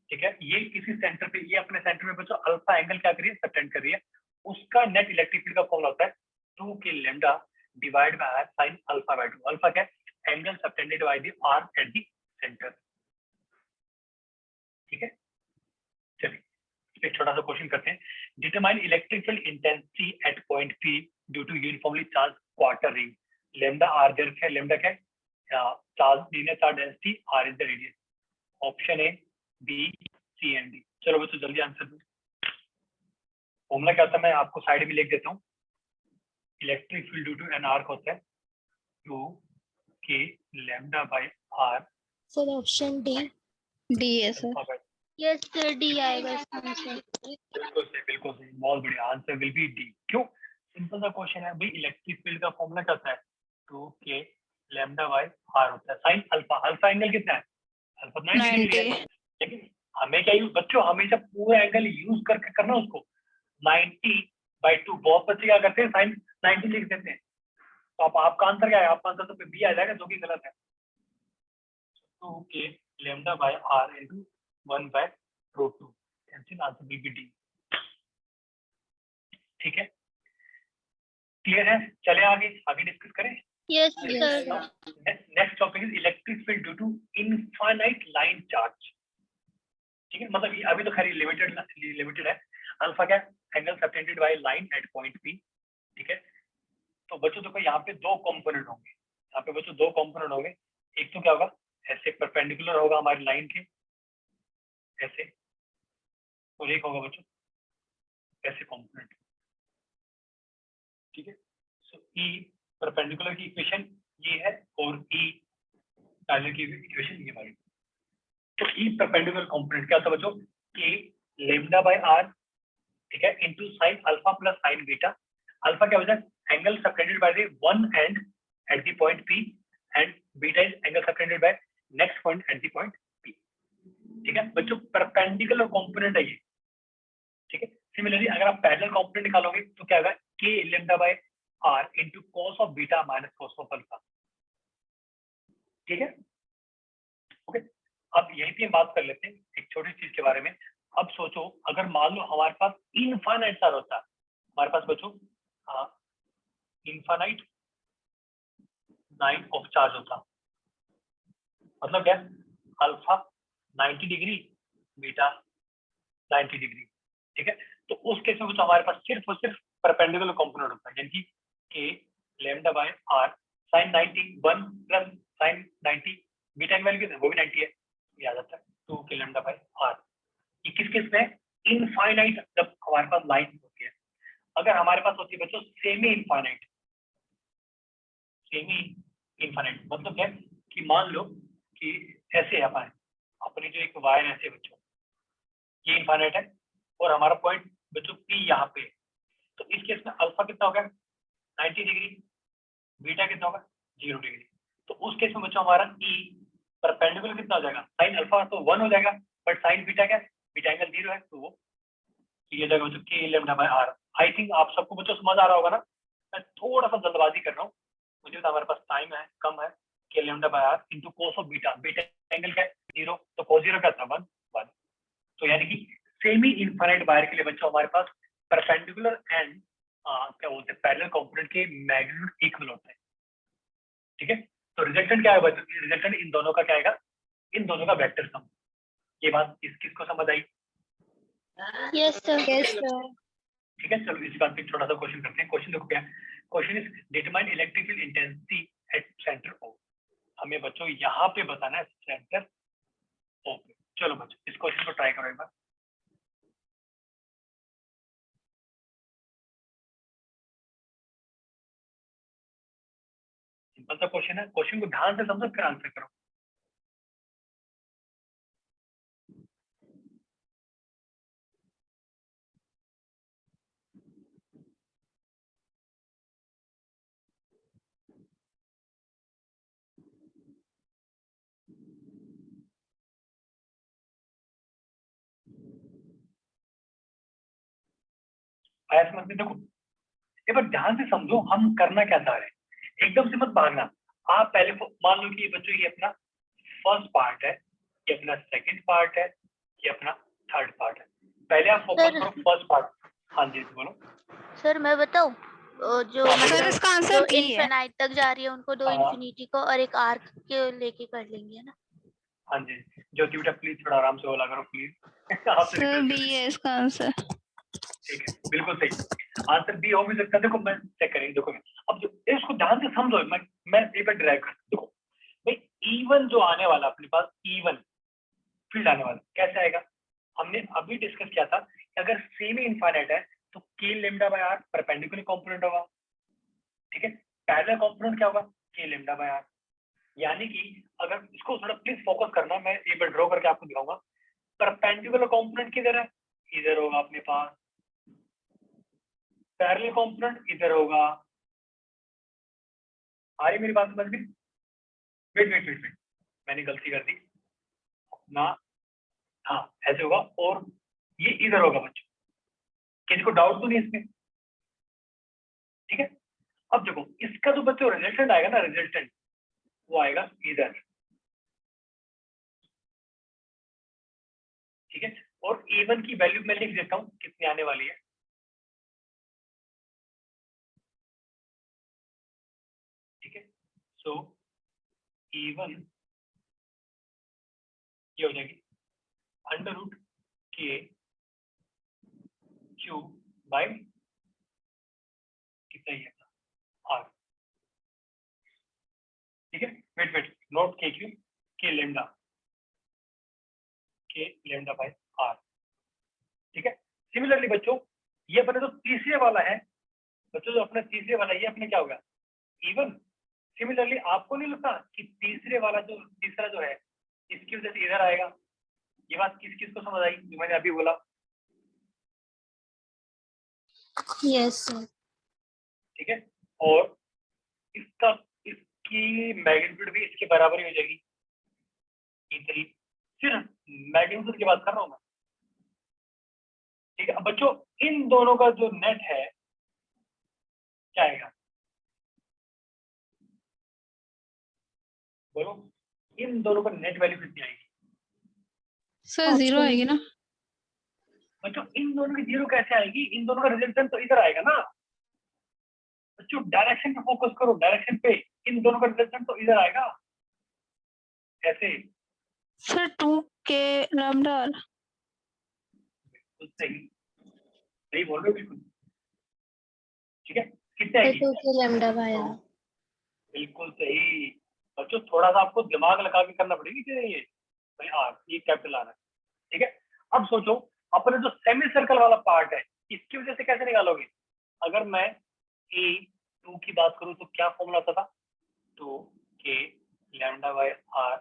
ठीक है, ये किसी सेंटर पे, ये अपने सेंटर में बच्चों अल्फा एंगल क्या करिए, सबटेंड कर रही है। उसका नेट इलेक्ट्रिक फील्ड का फॉर्मूला होता है 2k lambda divide by sine alpha by 2। Alpha क्या है, angle subtended by the arc at the centre. ठीक है, चलिए एक छोटा सा क्वेश्चन करते हैं। Determine electric field intensity at point P due to uniformly charge quarter ring. Lambda R there है, लैम्डा क्या है, charge linear charge density, R is the radius. Option A, B, C and D. चलो बच्चों जल्दी answer दो। Formula क्या होता है, मैं आपको साइड में लिख देता हूँ। Electric field due to an arc होता है 2k lambda by R. Sir option D. D है सर। यस सर डी आएगा इसका आंसर। बिल्कुल सही, बहुत बढ़िया। Answer will be D. क्यों? सिंपल सा क्वेश्चन है भाई। इलेक्ट्रिक फील्ड का फॉर्मूला क्या होता है, 2k लैम्डा बाय आर होता है साइन अल्फा। अल्फा एंगल कितना है, अल्फा 90 डिग्री है। 90। लेकिन हमें क्या यूज बच्चों, हमेशा पूरा एंगल यूज करके करना उसको। 90/2, बहुत बच्चे क्या करते हैं, साइन 90 लिख देते हैं। तो आपका आंसर क्या है, आपका आंसर तो बी आ जाएगा, जो कि गलत है। 2k lambda by R into 1/√2, answer will be D. ठीक है, क्लियर है? चले आगे डिस्कस करें। Yes sir. Next topic is electric field due to infinite line charge. ठीक है, मतलब ये अभी तो खैर लिमिटेड है। अल्फा क्या, angle subtended by line at point P। ठीक है, तो बच्चों देखो यहाँ पे दो कंपोनेंट होंगे, यहाँ पे बच्चों दो कंपोनेंट होंगे। एक तो क्या होगा, ऐसे परपेंडिकुलर होगा हमारी लाइन के ऐसे, और एक होगा बच्चों ऐसे कंपोनेंट। ठीक है, सो ई परपेंडिकुलर की इक्वेशन ये है और ई पैरेलल की इक्वेशन ये वाली। तो ई परपेंडिकुलर कंपोनेंट क्या होता है बच्चों, के लैम्डा बाय आर, ठीक है, into sine alpha plus sign beta. Alpha क्या होता है, angle subtended by the one and at the point P, and beta is angle subtended bye next point at the point P। ठीक है बच्चों, perpendicular component है ये। ठीक है, सिमिलरली अगर आप पैरेलल कंपोनेंट निकालोगे तो क्या होगा, K lambda by R into cos of beta minus cos of alpha. ठीक है, ओके। अब यहीं पे बात कर लेते हैं एक छोटी चीज के बारे में। अब सोचो, अगर मान लो हमारे पास इनफाइनाइट चार्ज होता है, हमारे पास बच्चों इनफाइनाइट लाइन ऑफ चार्ज होता, मतलब क्या, अल्फा 90 डिग्री, बीटा 90 डिग्री। ठीक है, तो उस केस में हमारे पास सिर्फ और सिर्फ परपेंडिकुलर कंपोनेंट होता है, यानी कि K lambda by R sine 90 1 plus sine 90, beta की वैल्यू कितनी है, वो भी 90 है, याद आता है, 2 के लैम्डा बाय आर। ये किस केस में, इनफाइनाइट, जब हमारे पास लाइन होती है। अगर हमारे पास होती है बच्चों सेमी इनफाइनाइट, मतलब क्या कि मान लो कि ऐसे है अपनी जो एक वायर ऐसे बच्चों, ये इनफाइनाइट है और हमारा पॉइंट बच्चों P यहाँ पे। तो इस केस में अल्फा कितना होगा, 90 डिग्री, बीटा कितना होगा, 0 डिग्री। तो उस केस में बच्चों हमारा E परपेंडिकुलर कितना हो जाएगा, साइन अल्फा तो 1 हो जाएगा, बट साइन बीटा क्या, बीटा एंगल 0 है, तो वो ये जाएगा बच्चों के lambda by R. I think आप सबको बच्चों समझ आ रहा होगा ना। मैं थोड़ा सा जल्दबाजी कर रहा हूँ, मुझे तो हमारे पास टाइम है कम है। K lambda by R into cos of beta, beta angle क्या है 0, तो कोस 0 क्या था 1। तो यानी कि सेमी इनफाइनाइट वायर के लिए बच्चों हमारे पास परपेंडिकुलर एंड क्या बोलते हैं पैरेलल कंपोनेंट के मैग्नीट्यूड इक्वल होते हैं। ठीक है, तो रिजल्टेंट क्या है बच्चों? रिजल्टेंट इन दोनों का क्या आएगा? इन दोनों का वेक्टर सम। ये बात किसको समझ आई? Yes sir. ठीक है, चलो इस बात पे छोटा सा क्वेश्चन करते हैं। क्वेश्चन देखो क्या है। Question is determine electric field intensity at centre O। हमें बच्चों यहाँ पे बताना है सेंटर O पे। चलो बच्चों इस क्वेश्चन को ट्राई करो एक बार। सिंपल सा क्वेश्चन है, क्वेश्चन को ध्यान से समझो फिर आंसर करो। आया समझ में? देखो एक बार ध्यान से समझो हम करना क्या चाह रहे हैं। एकदम से मत भागना। आप पहले मान लो कि ये बच्चों ये अपना फर्स्ट पार्ट है, ये अपना सेकंड पार्ट है, ये अपना थर्ड पार्ट है। पहले आप फोकस करो फर्स्ट पार्ट। हाँ जी बोलो सर। मैं बताऊं जो हाँ, सर बताओ। इसका जो आंसर बी है। इनफिनाइट तक जा रही है उनको दो हाँ। इन्फिनिटी को और एक आर्क के लेके कर लेंगे ना। हाँ जी ज्योति बेटा प्लीज थोड़ा आराम से बोला करो प्लीज। आपसे सर request बी है इसका आंसर। ठीक है बिल्कुल सही आंसर बी हो भी सकता है। देखो मैं चेक करेंगे। देखो अब जो इसको ध्यान से समझो। मैं एक बार ड्राइव कर। देखो भाई E1 जो आने वाला अपने पास E1 फील्ड आने वाला कैसे आएगा? हमने अभी डिस्कस किया था कि अगर सेमी इनफाइनाइट है तो k lambda by r perpendicular component होगा। ठीक है, पैरेलल कंपोनेंट क्या होगा? k lambda by r। यानी कि अगर इसको थोड़ा प्लीज फोकस करना, मैं एक बार ड्रॉ करके आपको दिखाऊंगा। परपेंडिकुलर कंपोनेंट किधर है? इधर होगा अपने पास। पैरेलल कंपोनेंट इधर होगा। आ रही मेरी बात समझ में? वेट मैंने गलती कर दी अपना। हाँ ऐसे होगा और ये इधर होगा बच्चों। किसी को डाउट तो नहीं इसमें? ठीक है, अब देखो इसका जो बच्चों रिजल्टेंट आएगा ना, रिजल्टेंट वो आएगा इधर। ठीक है, और E1 की वैल्यू मैं लिख देता हूँ कितनी आने वाली है। ठीक है, सो E1 ये हो जाएगी अंडर रूट के क्यू बाई कितना ही है आर। ठीक है, वेट नोट के क्यू के लेमडा बाई आर। ठीक है, सिमिलरली बच्चों ये अपने जो तीसरे वाला है बच्चों, जो अपना तीसरे वाला ये अपने क्या होगा? E1। सिमिलरली आपको नहीं लगता कि तीसरा जो है इसकी वजह से इधर आएगा? ये बात किस को समझ आई जो मैंने अभी बोला? Yes sir. ठीक है, और इसकी मैग्नीट्यूड भी इसके बराबर ही हो जाएगी E3। सिर्फ मैग्नीट्यूड की बात कर रहा हूं मैं। ठीक है, अब बच्चों इन दोनों का जो नेट है क्या आएगा? बोलो इन दोनों का नेट वैल्यू कितनी आएगी? सर जीरो आएगी ना? बच्चों इन दोनों की जीरो कैसे आएगी? इन दोनों का रिजल्टेंट तो इधर आएगा ना। बच्चों डायरेक्शन पे फोकस करो, डायरेक्शन पे। इन दोनों का रिजल्टेंट तो इधर आएगा। कैसे? Sir 2k lambda. तो सही बोल रहे हो बिल्कुल। ठीक है, कितने आएगी? 2k lambda bye r। बिल्कुल सही बच्चों, थोड़ा सा आपको दिमाग लगा के करना पड़ेगी कि ये भाई आर, ये कैपिटल आर है। ठीक है, अब सोचो अपने जो सेमी सर्कल वाला पार्ट है इसकी वजह से कैसे निकालोगे? अगर मैं E2 की बात करूं तो क्या फॉर्मूला आता था? 2k lambda by R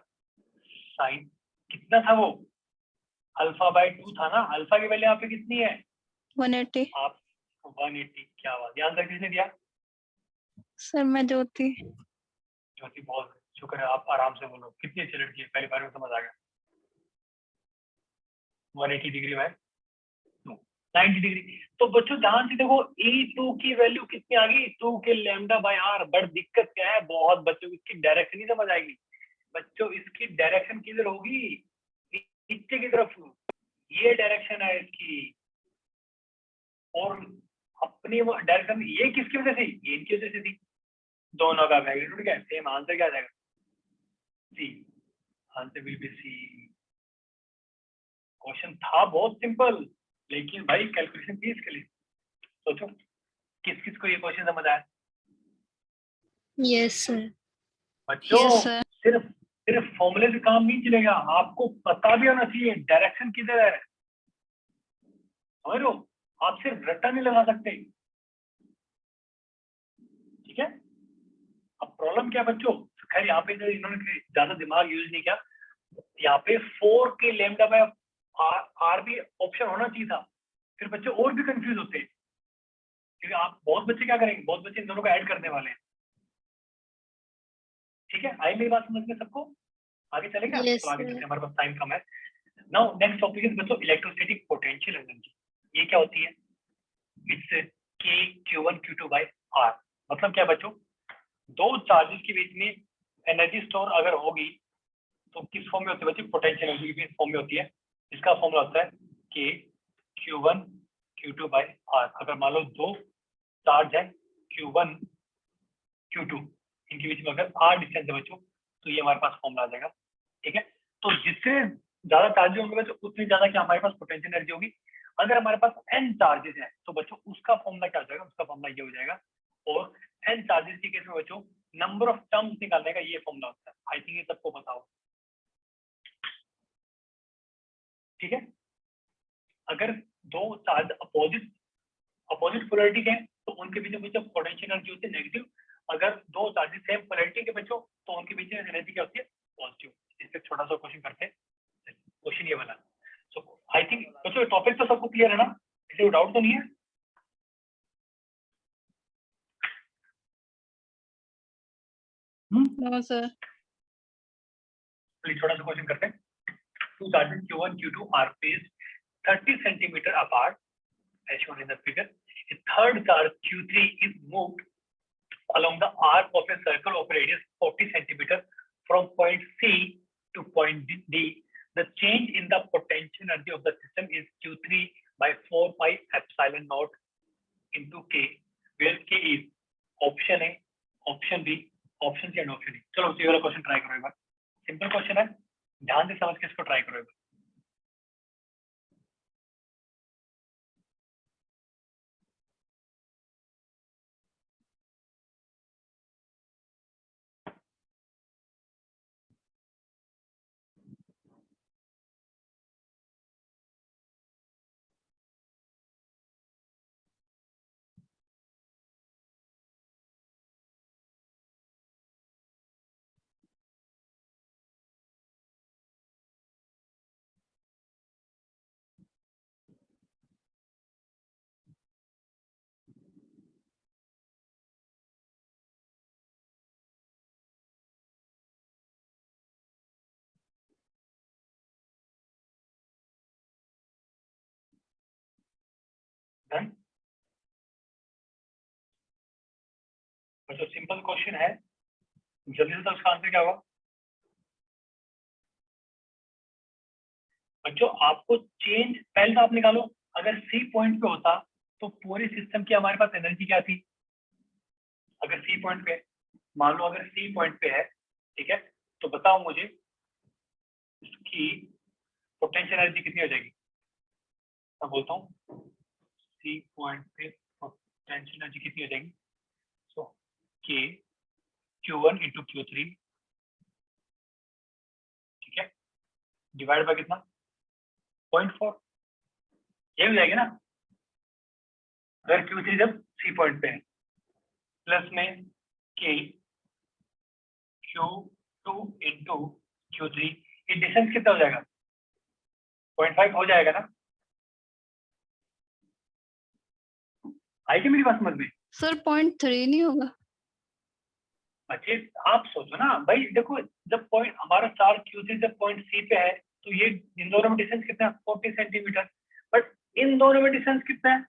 sign कितना था वो? अल्फा बाय 2 था ना। अल्फा की वैल्यू यहाँ पे कितनी है? 180। आप 180। क्या बात, ध्यान रख किसने दिया? सर मैं ज्योति। ज्योति, बहुत शुक्र है। आप आराम से बोलो, कितनी अच्छी लड़की है, पहली बार में समझ आ गया। 180 डिग्री बाय 90 डिग्री। तो बच्चों ध्यान से देखो E2 की वैल्यू कितनी आ गई? 2 के लैम्डा बाय आर। बट दिक्कत क्या है बहुत बच्चों, इसकी डायरेक्शन नहीं समझ आएगी। बच्चों इसकी डायरेक्शन किधर होगी? नीचे की तरफ। ये डायरेक्शन है इसकी, और अपनी वो डायरेक्शन ये किसकी वजह से? ये इनकी वजह से थी। दोनों का मैग्नीट्यूड क्या है? सेम। आंसर क्या आ जाएगा? C, answer will be C. Question था बहुत सिंपल, लेकिन भाई कैलकुलेशन थी इसके लिए। सोचो किस किस को ये क्वेश्चन समझ आया? Yes sir. बच्चों यस सर। सिर्फ सिर्फ फॉर्मूले से काम नहीं चलेगा, आपको पता भी होना चाहिए डायरेक्शन किधर है, समझ लो। आप सिर्फ रट्टा नहीं लगा सकते, ठीक है। अब प्रॉब्लम क्या बच्चों, खैर यहाँ पे जो इन्होंने ज्यादा दिमाग यूज नहीं किया, यहाँ पे 4 के लैम्डा बाय आर भी ऑप्शन होना चाहिए था, फिर बच्चे और भी कंफ्यूज होते हैं। क्योंकि आप बहुत बच्चे क्या करेंगे, बहुत बच्चे इन दोनों को ऐड करने वाले हैं, ठीक है। आई मेरी बात समझ में सबको? आगे चलेगा? Yes, तो आगे sir. चलते हैं, हमारे पास टाइम कम है। नाउ नेक्स्ट टॉपिक इज बच्चों इलेक्ट्रोस्टैटिक पोटेंशियल एनर्जी। ये क्या होती है? It's K Q1 Q2 by R। मतलब क्या बच्चों, दो चार्जेस के बीच में एनर्जी स्टोर अगर होगी तो किस फॉर्म में होती है बच्चों? पोटेंशियल एनर्जी की फॉर्म में होती है। इसका फॉर्मूला होता है K Q1 Q2 by R। अगर मान लो दो चार्ज है Q1 Q2, इनके बीच में अगर R डिस्टेंस है बच्चों, तो ये हमारे पास फॉर्मूला आ जाएगा, ठीक है। तो जिससे ज्यादा चार्जेस होंगे बच्चों, उतनी ज्यादा क्या हमारे पास पोटेंशियल एनर्जी होगी। अगर हमारे पास n चार्जेस है तो बच्चों उसका फॉर्मूला क्या हो जाएगा? उसका फॉर्मूला ये हो जाएगा। और n चार्जेस के केस में बच्चों नंबर ऑफ टर्म्स निकालने का ये फॉर्मूला होता है। आई थिंक ये सबको पता हो, ठीक है। अगर दो चार्ज अपोजिट पोलैरिटी के हैं तो उनके बीच में पोटेंशियल एनर्जी होती है नेगेटिव। अगर दो चार्जेस सेम पोलैरिटी के बच्चों तो उनके बीच में एनर्जी क्या होती है? पॉजिटिव। इस पे छोटा सा क्वेश्चन करते हैं, क्वेश्चन ये वाला। सो आई थिंक बच्चों टॉपिक तो सबको क्लियर है ना, किसी को डाउट तो नहीं है? No sir. छोटा सा क्वेश्चन करते हैं। Two charges Q1 Q2 are placed 30 centimeter apart as shown in the figure. A third charge Q3 is moved along the arc of a circle of radius 40 centimeter from point C to point D. The change in the potential energy of the system is Q3 by 4 pi epsilon naught into K, where K is option A, option B, option C and option D. चलो ये वाला क्वेश्चन try करो एक बार, simple question है, ध्यान से समझ के इसको ट्राई करो एक बार। डन। तो सिंपल क्वेश्चन है, जल्दी से तो उसका आंसर क्या होगा बच्चों? आपको चेंज पहले तो आप निकालो। अगर सी पॉइंट पे होता तो पूरे सिस्टम की हमारे पास एनर्जी क्या थी? अगर सी पॉइंट पे, मान लो अगर सी पॉइंट पे है, ठीक है, तो बताओ मुझे इसकी पोटेंशियल एनर्जी कितनी हो जाएगी? मैं बोलता हूँ सी पॉइंट पे पोटेंशियल एनर्जी कितनी हो जाएगी? सो के Q1 इंटू Q3, ठीक है, डिवाइड बाय कितना? 0.4, ये हो जाएगी ना। अगर Q3 जब सी पॉइंट पे है, प्लस में के Q2 इंटू Q3, ये डिस्टेंस कितना हो जाएगा? 0.5 हो जाएगा ना। आई क्या मेरी बात समझ में? सर 0.3 नहीं होगा? बच्चे आप सोचो ना भाई, देखो जब पॉइंट हमारा चार्ज Q3 जब पॉइंट सी पे है तो ये इन दोनों में डिस्टेंस कितना है? 40 सेंटीमीटर। बट इन दोनों में डिस्टेंस कितना है?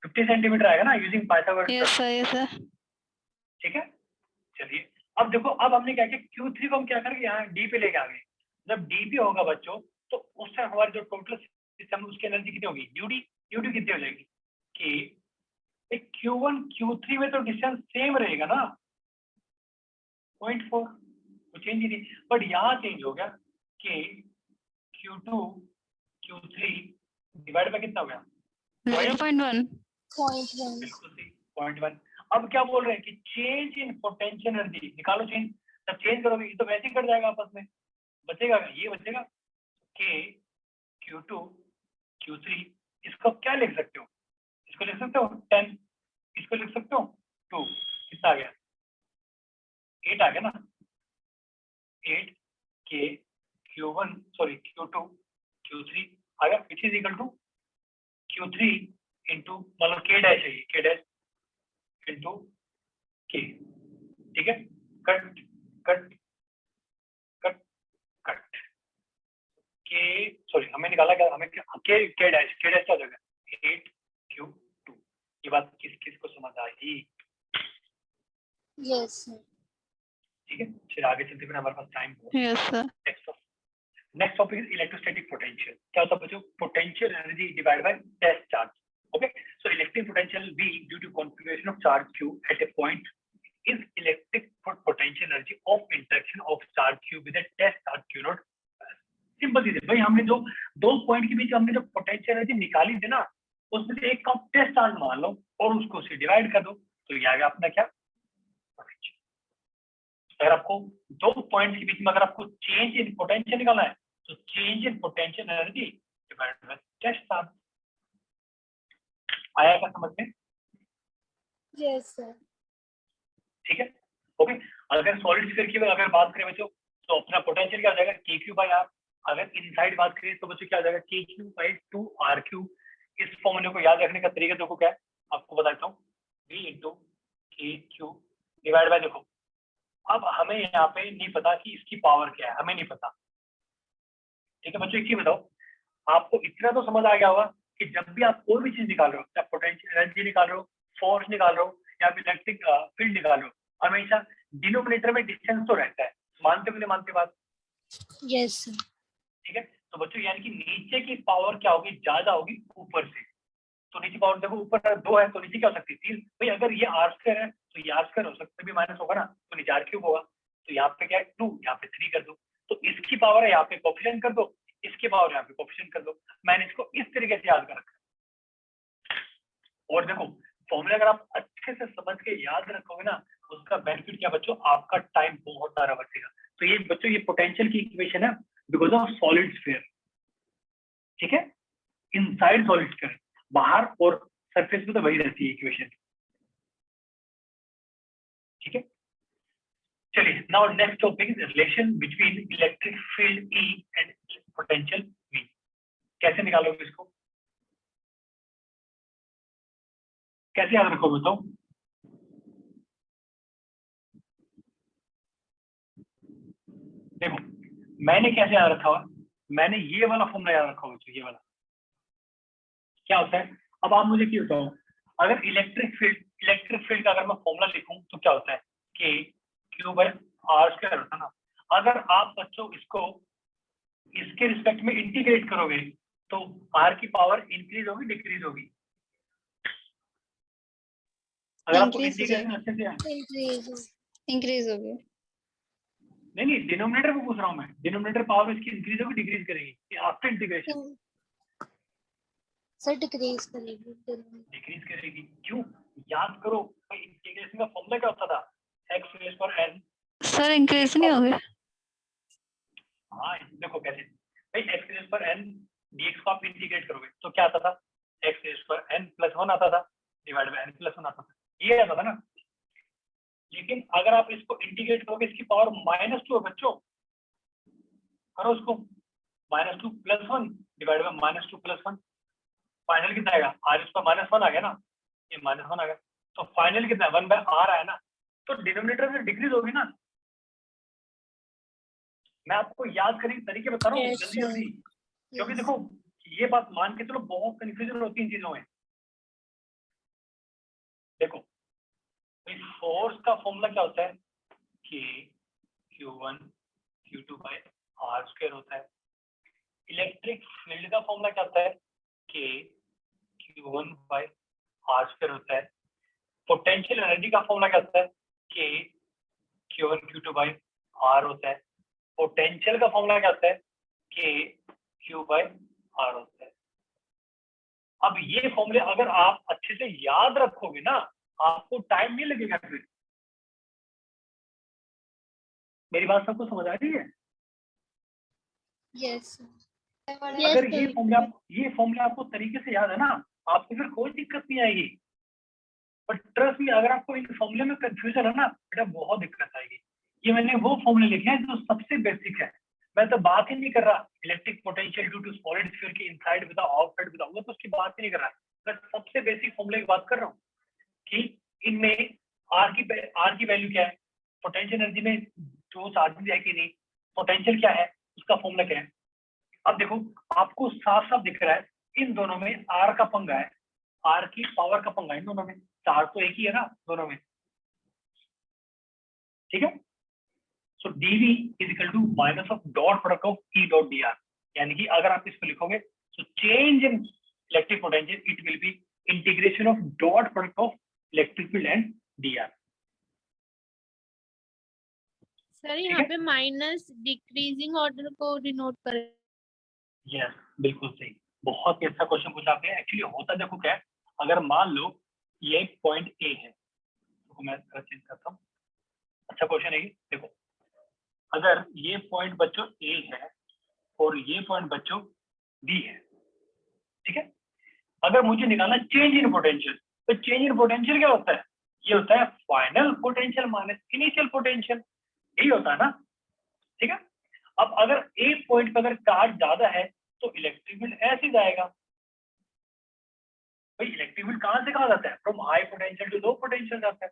50 सेंटीमीटर आएगा ना, using Pythagoras. Yes sir, yes sir. ठीक है, चलिए अब देखो, अब हमने क्या किया, Q3 को हम क्या करेंगे, यहाँ डी पे लेके आ गए। जब डी पे होगा बच्चों तो उस टाइम हमारी जो टोटल सिस्टम उसकी एनर्जी कितनी होगी? यूडी कितनी हो जाएगी? कि Q1 Q3 में तो डिस्टेंस सेम रहेगा ना, 0.4। कुछ चेंज ही नहीं, बट यहाँ चेंज हो गया कि Q2 Q3 डिवाइड बाय कितना हो गया 0.1। बिल्कुल सही 0.1। अब क्या बोल रहे हैं कि चेंज इन पोटेंशियल एनर्जी निकालो, चेंज जब चेंज करोगे ये तो वैसे ही कट जाएगा आपस में, बचेगा ये बचेगा K Q2 Q3, इसको क्या लिख सकते हो, इसको लिख सकते हो 10, इसको लिख सकते हो 2, कितना आ गया 8 आ गया ना, 8 K Q1 sorry Q2 Q3 आ गया, which is equal to Q3 into मतलब K डैश है, K डैश इंटू K, ठीक है, cut cut cut cut K sorry हमें निकाला क्या, हमें K डैश क्या हो जाएगा 8Q2। ये बात किस किस को समझ आई? Yes sir. ठीक है, फिर आगे चलते हुए हमारे पास टाइम हो। Yes sir. Next topic is electrostatic potential. क्या होता है बच्चों, potential energy divided by test charge. Okay, so electric potential V due to configuration of charge Q at a point is electric potential energy of interaction of charge Q with a test charge Q naught। Simple चीज है भाई, हमने जो दो point के बीच हमने जो potential energy निकाली थी ना, उसमें से एक का टेस्ट चार्ज मान लो और उसको से डिवाइड कर दो, तो ये आ गया अपना क्या पोटेंशियल। अगर आपको दो पॉइंट के बीच में अगर आपको चेंज इन पोटेंशियल निकालना है तो change in potential energy divided by test charge. आया क्या समझ में? Yes sir. ठीक है, ओके। अगर सॉलिड स्फीयर की अगर बात करें बच्चों तो अपना पोटेंशियल क्या हो जाएगा KQ बाय R। अगर इनसाइड बात करें तो बच्चों क्या हो जाएगा KQ बाय 2R3। इस फॉर्मूले को याद रखने का तरीका देखो क्या है, आपको बताता हूँ, V into KQ divide by, देखो अब हमें यहाँ पे नहीं पता कि इसकी पावर क्या है, हमें नहीं पता। ठीक है बच्चों, एक चीज बताओ, आपको इतना तो समझ आ गया होगा कि जब भी आप कोई भी चीज निकाल रहे हो, चाहे पोटेंशियल एनर्जी निकाल रहे हो, फोर्स निकाल रहे हो या फिर इलेक्ट्रिक फील्ड निकाल रहे हो, हमेशा डिनोमिनेटर में डिस्टेंस तो रहता है। मानते हो नहीं मानते बात? Yes sir. ठीक है, तो बच्चों यानी कि नीचे की पावर क्या होगी, ज्यादा होगी ऊपर से। तो नीचे पावर देखो, ऊपर 2 है तो नीचे क्या हो सकती है 3। भाई अगर ये R² है तो ये R² हो सकता है, भी माइनस होगा ना, तो नीचे R³ होगा। तो यहाँ पे क्या है 2, यहाँ पे 3 कर दो, तो इसकी पावर है यहाँ पे कोफिशिएंट कर दो, इसकी पावर यहाँ पे कोफिशिएंट कर दो। मैंने इसको इस तरीके से याद कर रखा। और देखो फॉर्मूला अगर आप अच्छे से समझ के याद रखोगे ना, उसका बेनिफिट क्या बच्चों, आपका टाइम बहुत सारा बचेगा। तो ये बच्चों ये पोटेंशियल की इक्वेशन है बिकॉज ऑफ सॉलिड स्फीयर। ठीक है, इनसाइड सॉलिड स्फीयर, बाहर और सरफेस में तो वही रहती है इक्वेशन। ठीक है, चलिए now next topic is relation between electric field E and potential V। कैसे निकालोगे इसको, कैसे याद रखोगे बताओ? देखो मैंने कैसे याद रखा हुआ, मैंने ये वाला फॉर्मूला याद रखा हुआ, ये वाला क्या होता है। अब आप मुझे क्यों बताओ, अगर इलेक्ट्रिक फील्ड का अगर मैं फॉर्मूला लिखूं तो क्या होता है कि Q बाय R² होता है ना। अगर आप बच्चों इसको इसके रिस्पेक्ट में इंटीग्रेट करोगे तो R की पावर इंक्रीज होगी डिक्रीज होगी? अगर आपको इंटीग्रेशन अच्छे से इंक्रीज हो गया। नहीं डिनोमिनेटर को पूछ रहा हूँ मैं, डिनोमिनेटर पावर इसकी इंक्रीज होगी डिक्रीज करेगी आफ्टर इंटीग्रेशन? सर डिक्रीज करेगी। डिक्रीज करेगी, क्यों? याद करो भाई, इंटीग्रेशन का फॉर्मूला क्या होता था, x रेज़ पर n। सर इंक्रीज नहीं हो गया? हाँ देखो कैसे भाई, x रेज़ पर n dx को आप इंटीग्रेट करोगे तो क्या आता था, x रेज़ पर n प्लस 1 आता था डिवाइड बाय n प्लस 1 आता था, ये आता था ना। लेकिन अगर आप इसको इंटीग्रेट करोगे, इसकी पावर -2 है बच्चों, करो उसको -2 plus 1 divide bye -2 plus 1, final कितना आएगा, r इस पर -1 आ गया ना, ये -1 आ गया, तो फाइनल कितना है 1 बाय r आया ना, तो डिनोमिनेटर में डिक्रीज होगी ना। मैं आपको याद करने के तरीके बता रहा हूँ जल्दी जल्दी, क्योंकि देखो ये बात मान के चलो बहुत कंफ्यूजन होती है इन चीजों में। देखो फोर्स का फॉर्मूला क्या होता है कि Q1 Q2 बाय R² होता है। इलेक्ट्रिक फील्ड का फॉर्मूला क्या होता है कि Q1 बाय R² होता है। पोटेंशियल एनर्जी का फॉर्मूला क्या होता है कि Q1 Q2 बाय आर होता है। पोटेंशियल का फॉर्मूला क्या होता है, के क्यू बाय आर होता है। अब ये फॉर्मूले अगर आप अच्छे से याद रखोगे ना, आपको टाइम नहीं लगेगा फिर। मेरी बात सबको समझ आ रही है? यस अगर ये फॉर्मूला आपको तरीके से याद है ना, आपको फिर कोई दिक्कत नहीं आएगी। पर ट्रस्ट में, अगर आपको इन फॉर्मूले में कंफ्यूजन है ना बेटा, बहुत दिक्कत आएगी। ये मैंने वो फॉर्मूले लिखे हैं जो सबसे बेसिक है। मैं तो बात ही नहीं कर रहा electric potential due to solid sphere की इनसाइड विद आउटसाइड विद, तो उसकी बात ही नहीं कर रहा। मैं सबसे बेसिक फॉर्मूले की बात कर रहा हूँ कि इनमें आर की वैल्यू क्या है, पोटेंशियल एनर्जी में जो चार्जेस है कि नहीं, पोटेंशियल क्या है, उसका फॉर्मूला क्या है। अब देखो आपको साफ साफ दिख रहा है इन दोनों में आर का पंगा है, आर की पावर का पंगा है इन दोनों में। चार्ज तो एक ही है ना दोनों में, ठीक है। So dv is equal to minus of dot product of E dot dr, यानी कि अगर आप इसको लिखोगे तो change in electric potential it will be integration of dot product of electric field and dr। Sir यहाँ पे माइनस डिक्रीजिंग ऑर्डर को डिनोट करें। यस बिल्कुल सही, बहुत ही अच्छा क्वेश्चन पूछा आपने। एक्चुअली होता देखो क्या है, अगर मान लो ये पॉइंट ए है, तो मैं चेंज करता हूँ। अच्छा क्वेश्चन है ये। देखो अगर ये पॉइंट बच्चों ए है और ये पॉइंट बच्चों बी है, ठीक है। अगर मुझे निकालना चेंज इन पोटेंशियल, तो चेंज इन पोटेंशियल क्या होता है, ये होता है final potential minus initial potential, यही होता है ना, ठीक है। अब अगर एक पॉइंट पर अगर चार्ज ज्यादा है तो इलेक्ट्रिक फील्ड ऐसे ही जाएगा। भाई इलेक्ट्रिक फील्ड कहां से कहां जाता है, from high potential to low potential जाता है।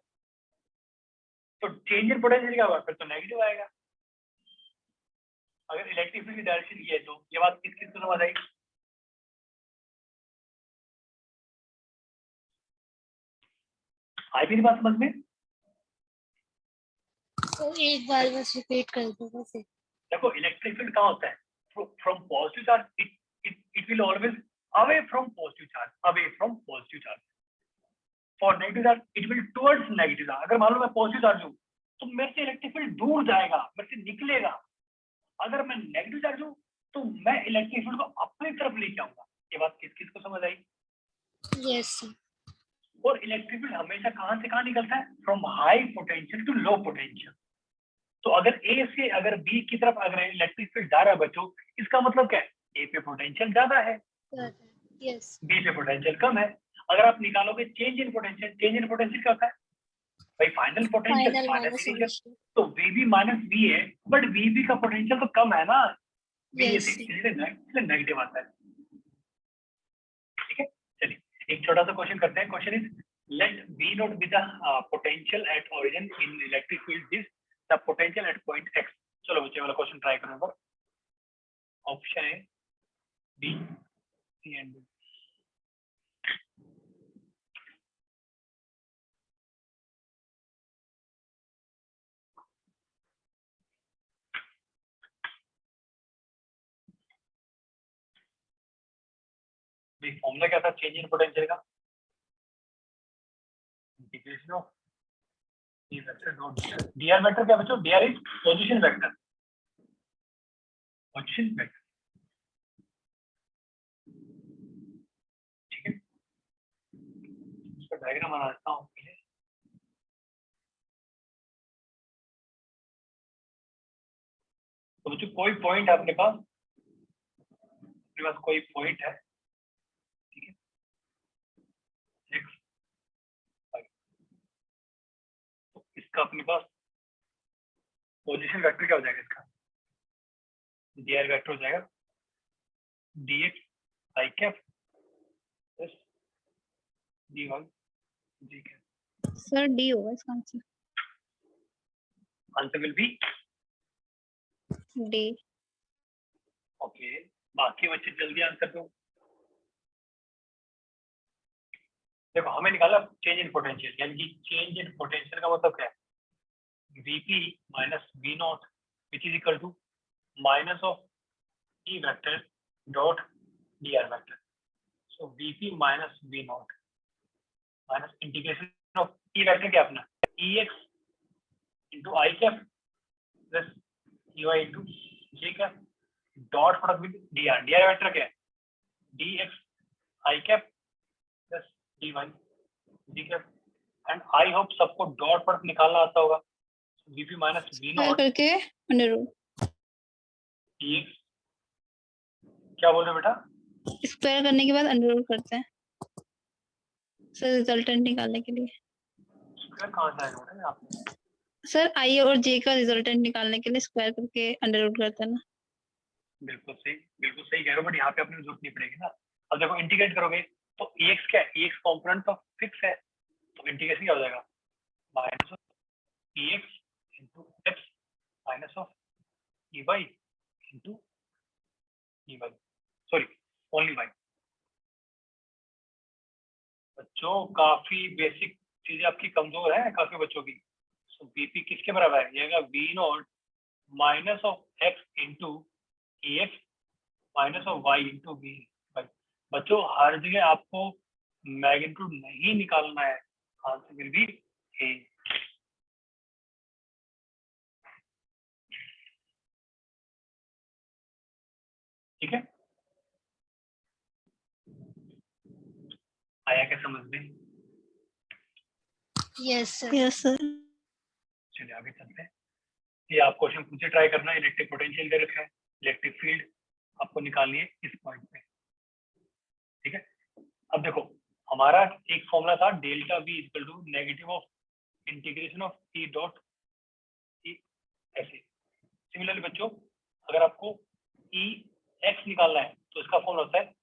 तो चेंज इन पोटेंशियल क्या होगा, फिर तो नेगेटिव आएगा। अगर इलेक्ट्रिक फील्ड की डायरेक्शन ये है तो ये बात किस किस को समझ आएगी। आई भी बात समझ में। तो एक बार बस रिपीट कर दो बस। देखो इलेक्ट्रिक फील्ड कहाँ होता है, from positive charge it will always away from positive charge, away from positive charge. For negative charge it will towards negative charge. अगर मान लो मैं पॉजिटिव चार्ज हूँ तो मेरे से इलेक्ट्रिक फील्ड दूर जाएगा, मेरे से निकलेगा। अगर मैं नेगेटिव चार्ज हूँ तो मैं इलेक्ट्रिक फील्ड को अपनी तरफ लेके आऊंगा। ये बात किस किस को समझ आई। यस और इलेक्ट्रिक फील्ड हमेशा कहां से कहां निकलता है, from high potential to low potential. तो अगर ए से अगर बी की तरफ अगर इलेक्ट्रिक फील्ड जा रहा है बच्चों, इसका मतलब क्या है, ए पे पोटेंशियल ज्यादा है, यस बी पे पोटेंशियल कम है। अगर आप निकालोगे change in potential, change in potential क्या होता है भाई, final potential final minus minus initial. तो वीबी माइनस वी है, बट वीबी का पोटेंशियल तो कम है ना वी Yes. से, इसलिए नेगेटिव आता है, ठीक है। चलिए एक छोटा सा क्वेश्चन करते हैं। Question is let V nought be the potential at origin in electric field is the potential at point X. चलो बच्चे वाला क्वेश्चन ट्राई करो पर। ऑप्शन है B, C and D. Formula क्या था चेंज इन पोटेंशियल का, integration of D vector dot dr vector क्या बच्चों, dr is position vector, position vector, ठीक है। इसका डायग्राम बना देता हूँ पहले। तो बच्चों कोई पॉइंट अपने पास कोई पॉइंट है, ठीक है, x, y। तो इसका अपने पास पोजीशन वेक्टर क्या हो जाएगा, इसका dr वेक्टर हो जाएगा dx i cap plus dy g cap. Sir D होगा इसका answer, answer will be D. Okay. बाकी बच्चे जल्दी आंसर दो। देखो हमें निकाला चेंज इन पोटेंशियल, यानी कि चेंज इन पोटेंशियल का मतलब क्या है, Vp minus V nought which is equal to minus of E vector dot dr vector. So Vp minus V nought minus integration of E vector क्या अपना Ex into I cap plus EY into J cap dot product with DR। DR vector क्या है? DX I cap plus DY J cap. And I hope सबको dot product निकालना आता होगा। VP minus V square nought करके under root, DX। क्या बोल रहे हो बेटा? स्क्वायर करने के बाद अंडर रूट करते हैं सर रिजल्टेंट निकालने के लिए। स्क्वायर कहाँ से आएगा बेटा यहाँ पे? सर I और J का रिजल्टेंट निकालने के लिए स्क्वायर करके अंडर रूट करते हैं ना। बिल्कुल सही कह रहे हो, बट यहाँ पे अपनी जरूरत नहीं पड़ेगी ना। अब देखो इंटीग्रेट करोगे तो EX क्या है? EX कॉम्पोनेंट तो फिक्स है, तो इंटीग्रेशन क्या हो जाएगा? Minus of EX into X minus of EY into EY, sorry only Y। बच्चों काफी बेसिक चीजें आपकी कमजोर है काफी बच्चों की। सो बीपी किसके बराबर है? ये V nought minus of X into EX minus of Y into V। बच्चों हर जगह आपको मैग्नीट्यूड नहीं निकालना है, आंसर विल बी A। ठीक है, आया क्या समझ में? Yes sir. Yes sir. चलिए आगे चलते हैं। ये आप क्वेश्चन खुद से ट्राई करना। इलेक्ट्रिक पोटेंशियल दे रखा है, इलेक्ट्रिक फील्ड आपको निकालनी है इस पॉइंट पे। ठीक है, अब देखो हमारा एक फॉर्मूला था delta V equal to negative of integration of E dot E ऐसे। सिमिलरली बच्चों अगर आपको EX निकालना है तो इसका फॉर्मूला होता है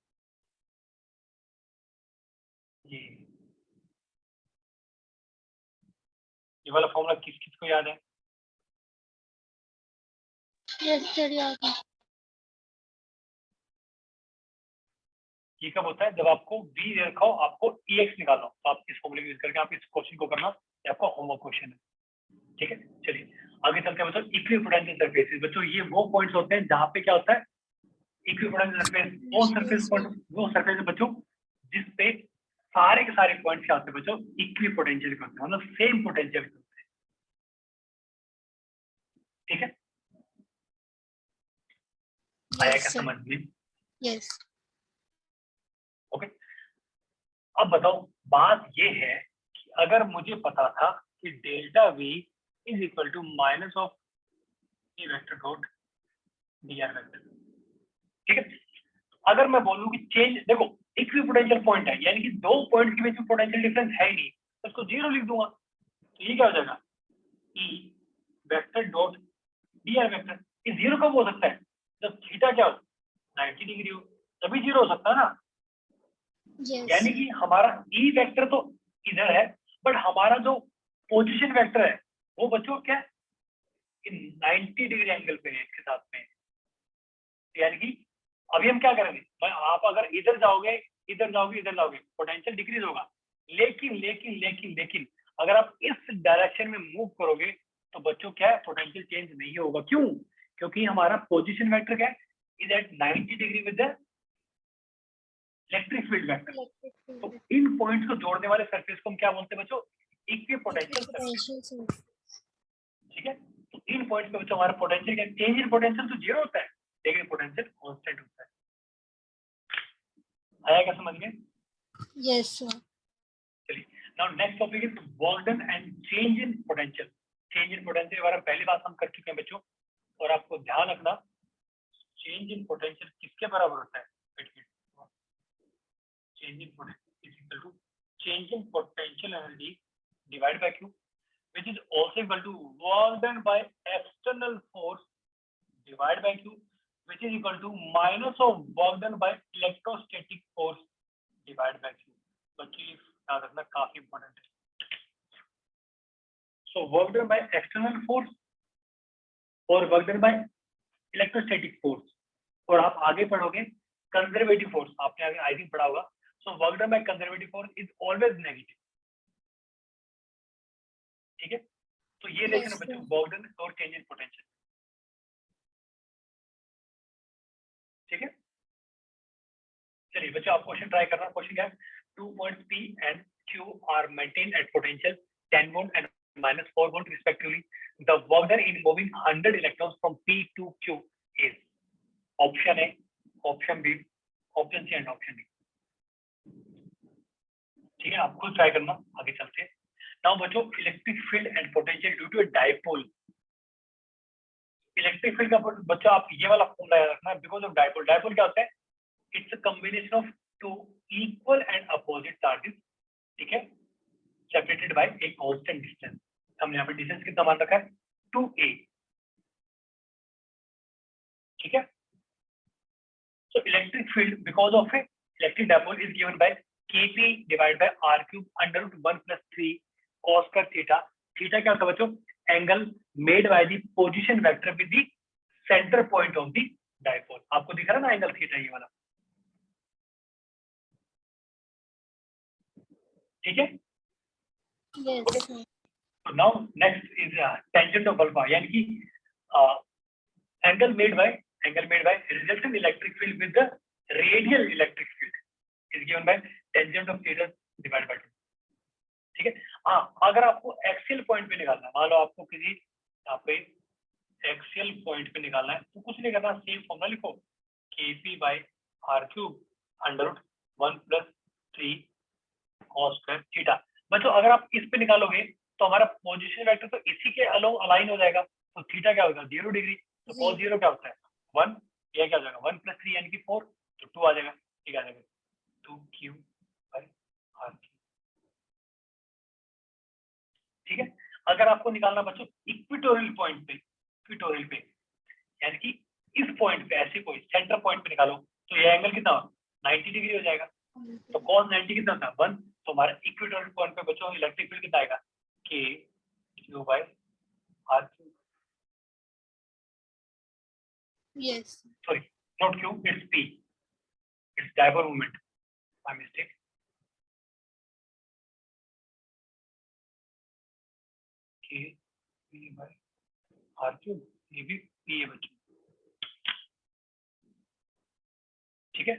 ये वाला फॉर्मूला किस किस को याद है? यस सर याद है। ये कब होता है? जब आपको V दे रखा हो, आपको EX निकालना हो, तो आप इस फॉर्मूले को यूज करके आप इस क्वेश्चन को करना, ये आपका होमवर्क क्वेश्चन है। ठीक है, चलिए आगे चलते हैं। मतलब इक्विपोटेंशियल सरफेसेस बच्चों ये वो पॉइंट्स होते हैं जहाँ पे क्या होता है? इक्विपोटेंशियल सरफेस वो सरफेस है बच्चों जिस पे सारे के सारे पॉइंट्स क्या होते हैं बच्चों? इक्विपोटेंशियल के होते हैं, मतलब सेम पोटेंशियल के होते हैं। ठीक है, आया क्या समझ में? यस। ओके, अब बताओ बात ये है कि अगर मुझे पता था कि delta V is equal to minus of E vector dot DR vector. ठीक है, अगर मैं बोलूं कि चेंज, देखो इक्विपोटेंशियल पॉइंट है यानी कि दो पॉइंट के बीच में पोटेंशियल डिफरेंस है ही नहीं, तो उसको जीरो लिख दूंगा, तो ये क्या हो जाएगा? E vector dot DR vector. ये जीरो कब हो सकता है? जब थीटा क्या हो? 90 डिग्री हो, तभी जीरो हो सकता है ना। यानी कि हमारा E वेक्टर तो इधर है, बट हमारा जो पोजीशन वेक्टर है वो बच्चों क्या है? 90 डिग्री एंगल पे है इसके साथ में। यानी कि अभी हम क्या करेंगे? आप अगर इधर जाओगे पोटेंशियल डिक्रीज होगा, लेकिन अगर आप इस डायरेक्शन में मूव करोगे तो बच्चों क्या है? पोटेंशियल चेंज नहीं होगा। क्यों? क्योंकि हमारा पोजीशन वेक्टर क्या है? Is at 90 degree with the electric field vector. तो इन पॉइंट्स को जोड़ने वाले सरफेस को हम क्या बोलते हैं बच्चों? Equipotential surface. ठीक है, तो इन पॉइंट्स पे बच्चों हमारा पोटेंशियल क्या? चेंज इन पोटेंशियल तो जीरो होता है, लेकिन पोटेंशियल कांस्टेंट होता है। आया क्या समझ में? Yes sir. चलिए, now next topic is work done and change in potential. Change in potential बारे में पहली बात हम कर चुके हैं बच्चों, और आपको ध्यान रखना चेंज इन पोटेंशियल किसके बराबर होता है? Change in potential is equal to change in potential energy divide by Q, which is also equal to work done by external force divided by Q, which is equal to minus of work done by electrostatic force divided by Q। बच्चों याद रखना काफी important है। So work done by external force और work done by electrostatic force, और आप आगे पढ़ोगे कंजर्वेटिव फोर्स, आपने आगे आई थिंक पढ़ा होगा। So work done by conservative force is always negative। ठीक है, तो ये देखना बच्चों वर्क डन और चेंज इन पोटेंशियल। ठीक है, चलिए बच्चों आप क्वेश्चन ट्राई करना। क्वेश्चन क्या है? 2 points P and Q are maintained at potential 10 volt and -4 volt respectively. The work done in moving 100 electrons from P to Q is option A, option B, option C and option D. ठीक है, आप खुद try करना, आगे चलते हैं। Now बच्चों, electric field and potential due to a dipole. Electric field का बच्चों आप ये वाला फॉर्मूला याद रखना, बिकॉज ऑफ डाइपोल। डाइपोल क्या होता है? It's a combination of two equal and opposite charges, ठीक है, separated by a constant distance. हमने यहाँ पे डिस्टेंस कितना मान रखा है? 2a, ठीक है। So electric field because of A electric dipole is given by kp divided by r cube under root 1 plus 3 cos square theta. Theta क्या होता है बच्चों? Angle made by the position vector with the centre point of the dipole. आपको दिख रहा है ना angle theta, ये वाला, ठीक है। Yes. So now next is tangent of alpha, यानी कि angle made by resultant electric field with the radial electric field is given by tangent of theta divided by 2, ठीक है। हाँ, अगर आपको एक्सियल पॉइंट पे निकालना है, मान लो आपको किसी यहाँ पे एक्सियल पॉइंट पे निकालना है, तो कुछ नहीं करना, सेम फॉर्मूला लिखो, kp by r cube under root 1 plus 3 cos square theta। बच्चों अगर आप इस पे निकालोगे तो हमारा पोजीशन वेक्टर तो इसी के अलोंग अलाइन हो जाएगा, तो थीटा क्या होगा? 0 डिग्री। तो cos 0 क्या होता है? 1, ये क्या हो जाएगा? 1 plus 3 यानी कि 4, तो 2 आ जाएगा, ठीक आ जाएगा, 2q by r cube, ठीक है। अगर आपको निकालना बच्चों इक्वेटोरियल पॉइंट पे, इक्वेटोरियल पे यानी कि इस पॉइंट पे, ऐसे कोई सेंटर पॉइंट पे निकालो, तो ये एंगल कितना? 90 डिग्री हो जाएगा। तो cos 90 कितना था? 1। तो हमारा इक्वेटोरियल पॉइंट पे बच्चों इलेक्ट्रिक फील्ड कितना आएगा? k q by r cube। Yes. Sorry, not q, it's p, it's dipole moment, my mistake। k p by r cube, ये भी p है बच्चों, ठीक है।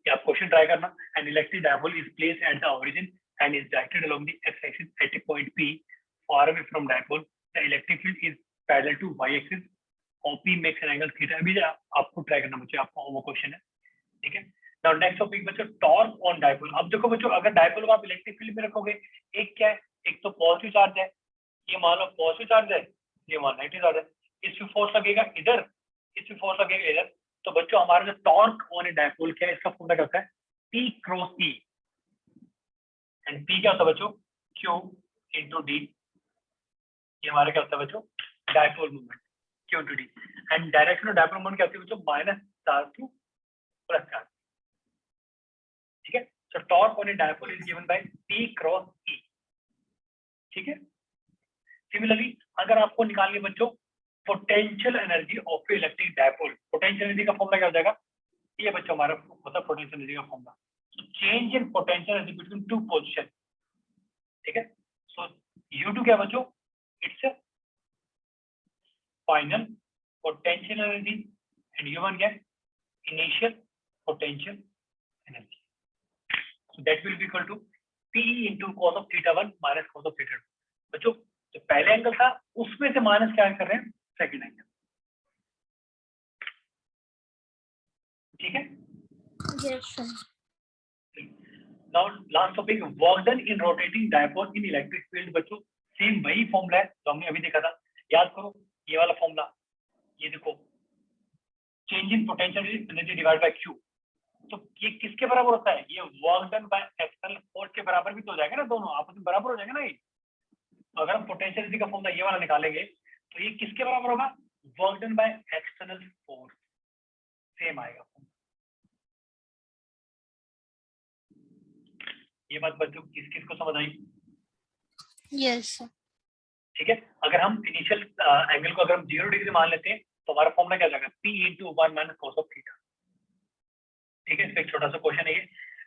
ये आप क्वेश्चन ट्राई करना। An electric dipole is placed at the origin and is directed along the x axis at a point p far away from dipole. The electric field is parallel to y axis. OP makes an angle theta। अभी आपको try करना बच्चों, आपका वो question है, ठीक है। Now next topic बच्चों, टॉर्क ऑन डाइपोल। अब देखो बच्चों, अगर डाइपोल को आप इलेक्ट्रिक फील्ड में रखोगे, एक क्या है? एक तो पॉजिटिव चार्ज है, ये मान लो पॉजिटिव चार्ज है, ये मान नेगेटिव चार्ज है, इस पे फोर्स लगेगा इधर, इस पे फोर्स लगेगा इधर। तो बच्चों हमारा जो टॉर्क ऑन ए डाइपोल क्या है? इसका फॉर्मूला क्या होता है? P cross E, and P क्या होता है बच्चों? Q into D। ये हमारा क्या होता है बच्चों? Dipole moment, Q into D। And direction of dipole moment क्या होती है बच्चों? Minus charge two plus charge, ठीक है। सो torque on a dipole is given by P cross E, ठीक है। सिमिलरली अगर आपको निकालनी है बच्चों potential energy of electric dipole, potential energy का फॉर्मूला क्या हो जाएगा? ये बच्चों हमारा होता है पोटेंशियल एनर्जी का formula. So change in potential energy between two position, ठीक है। सो U2 क्या बच्चों? It's final potential energy and U1 क्या? Initial potential energy. So that will be equal to P into cos of theta 1 minus cos of theta 2। बच्चों जो पहले angle था उसमें से माइनस क्या कर रहे हैं? सेकंड एंगल, ठीक है। Yes, sir. Now last topic, work done in rotating dipole in electric field. बच्चों सेम वही फॉर्मूला है जो हमने अभी देखा था, याद करो ये वाला फॉर्मूला, ये देखो, change in potential energy divide by Q। तो ये किसके बराबर होता है? ये work done by external force के बराबर भी तो हो जाएगा ना, दोनों आपस में बराबर हो जाएगा ना। ये तो अगर हम पोटेंशियल एनर्जी का फॉर्मूला ये वाला निकालेंगे तो ये किसके बराबर होगा? Work done by external force, same आएगा। ये बात बच्चों किस किस को समझ आई? Yes, sir. ठीक है। अगर हम इनिशियल एंगल को अगर हम 0 डिग्री मान लेते हैं तो हमारा फॉर्मूला क्या हो जाएगा? P into 1 minus cos of theta, ठीक है। इसमें एक छोटा सा क्वेश्चन है,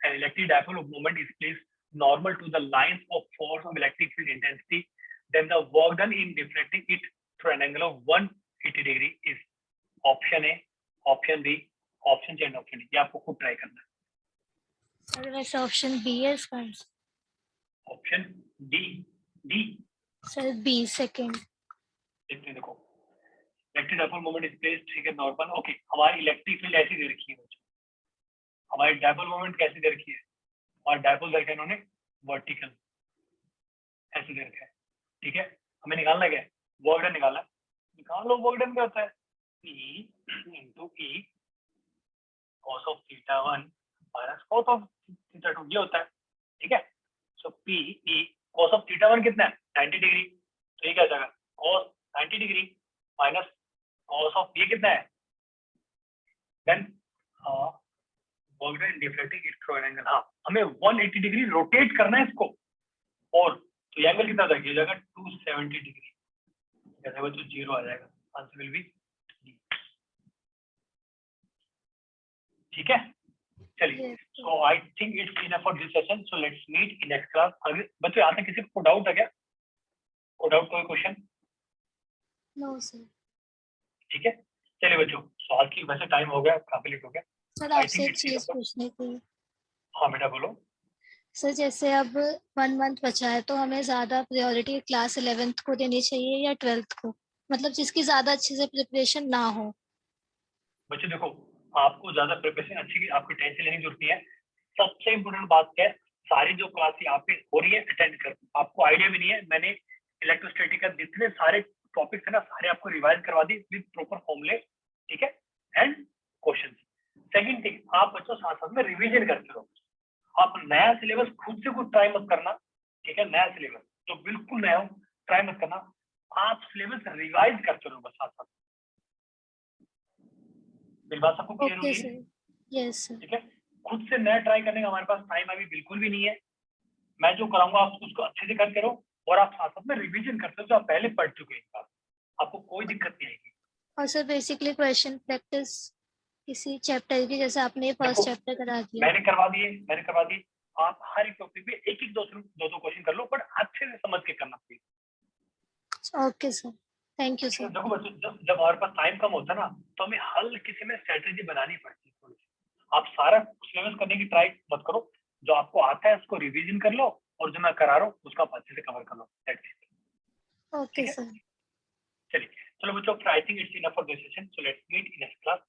an electric dipole moment is placed normal to the lines of force of electric field intensity, then the work done in deflecting it through an angle of 180 degree is option A, option B, option C and option D। ये आपको खुद try करना है। Sir, वैसे option B है इसका answer. Option D, D sir B second. देखते हैं, देखो electric dipole moment is placed, ठीक है, नॉर्मल। ओके, हमारी इलेक्ट्रिक फील्ड ऐसी दे रखी है बच्चों, हमारी डाइपोल मोमेंट कैसी दे रखी है, और डाइपोल दे रखा है इन्होंने वर्टिकल, ऐसे दे रखा है, ठीक है। हमें निकालना क्या है, वर्क डन निकालना है। निकाल लो, वर्क डन क्या होता है, P into E cos of theta 1 minus cos of theta 2, ये होता है, ठीक है। सो P E cos of theta 1 कितना है, 90 डिग्री, तो ये क्या हो जाएगा, cos 90 degree minus cos of ये कितना है, then work done deflecting electrode angle, हाँ हमें 180 डिग्री रोटेट करना है इसको, और तो ये एंगल कितना हो जाएगा 270 डिग्री, जैसे वो तो 0 आ जाएगा, आंसर विल बी डी, ठीक है। चलिए, so I think it's enough for this session, so let's meet in next class. अगर बच्चों यहाँ तक किसी को डाउट है क्या, कोई डाउट, कोई क्वेश्चन? No sir. ठीक है, चलिए बच्चों, सो आज की वैसे टाइम हो गया, काफी लेट हो गया। सर I आपसे think एक it's चीज enough for- पूछनी थी। हाँ बेटा बोलो। सर जैसे अब 1 मंथ बचा है तो हमें ज्यादा प्रायोरिटी क्लास 11th को देनी चाहिए या 12th को, मतलब जिसकी ज्यादा अच्छे से प्रिपरेशन ना हो। बच्चों देखो, आपको ज्यादा प्रिपरेशन अच्छी, आपकी टेंशन लेने की जरूरत नहीं है। सबसे इम्पोर्टेंट बात क्या है, सारी जो क्लास यहाँ पे हो रही है अटेंड कर। आपको आइडिया भी नहीं है, मैंने इलेक्ट्रोस्टैटिक का जितने सारे टॉपिक्स है ना, सारे आपको रिवाइज करवा दी विद प्रॉपर फॉर्मूले, ठीक है, एंड क्वेश्चन। सेकंड थिंग, आप बच्चों साथ साथ में रिवीजन करते रहो। आप नया सिलेबस खुद से कुछ ट्राई मत करना, ठीक है, नया सिलेबस जो बिल्कुल नया हो ट्राई मत करना, आप सिलेबस रिवाइज करते रहो बस साथ साथ। मेरी बात सबको क्लियर ओके होगी? सर। Yes sir. ठीक है, खुद से नया ट्राई करने का हमारे पास टाइम अभी बिल्कुल भी नहीं है। मैं जो कराऊंगा आप उसको अच्छे से करते रहो, और आप साथ साथ में रिवीजन करते हो जो आप पहले पढ़ चुके हैं, आपको कोई दिक्कत नहीं आएगी। और सर बेसिकली क्वेश्चन प्रैक्टिस किसी चैप्टर की, जैसे आपने देखो, फर्स्ट चैप्टर करा दिया। मैंने करवा दी। आप हर एक टॉपिक पे एक एक दो क्वेश्चन कर लो, बट अच्छे से समझ के करना please. Okay sir, thank you sir. देखो बच्चों, जब हमारे पास टाइम कम होता है ना, तो हमें हल्की सी में स्ट्रेटेजी बनानी पड़ती है थोड़ी सी। आप सारा सिलेबस करने की ट्राई मत करो, जो आपको आता है उसको रिवीजन कर लो, और जो मैं करा रहा हूँ उसको आप अच्छे से कवर कर लो। Okay sir. चलिए, चलो बच्चों, I think it's enough for this session, so let's meet in next class.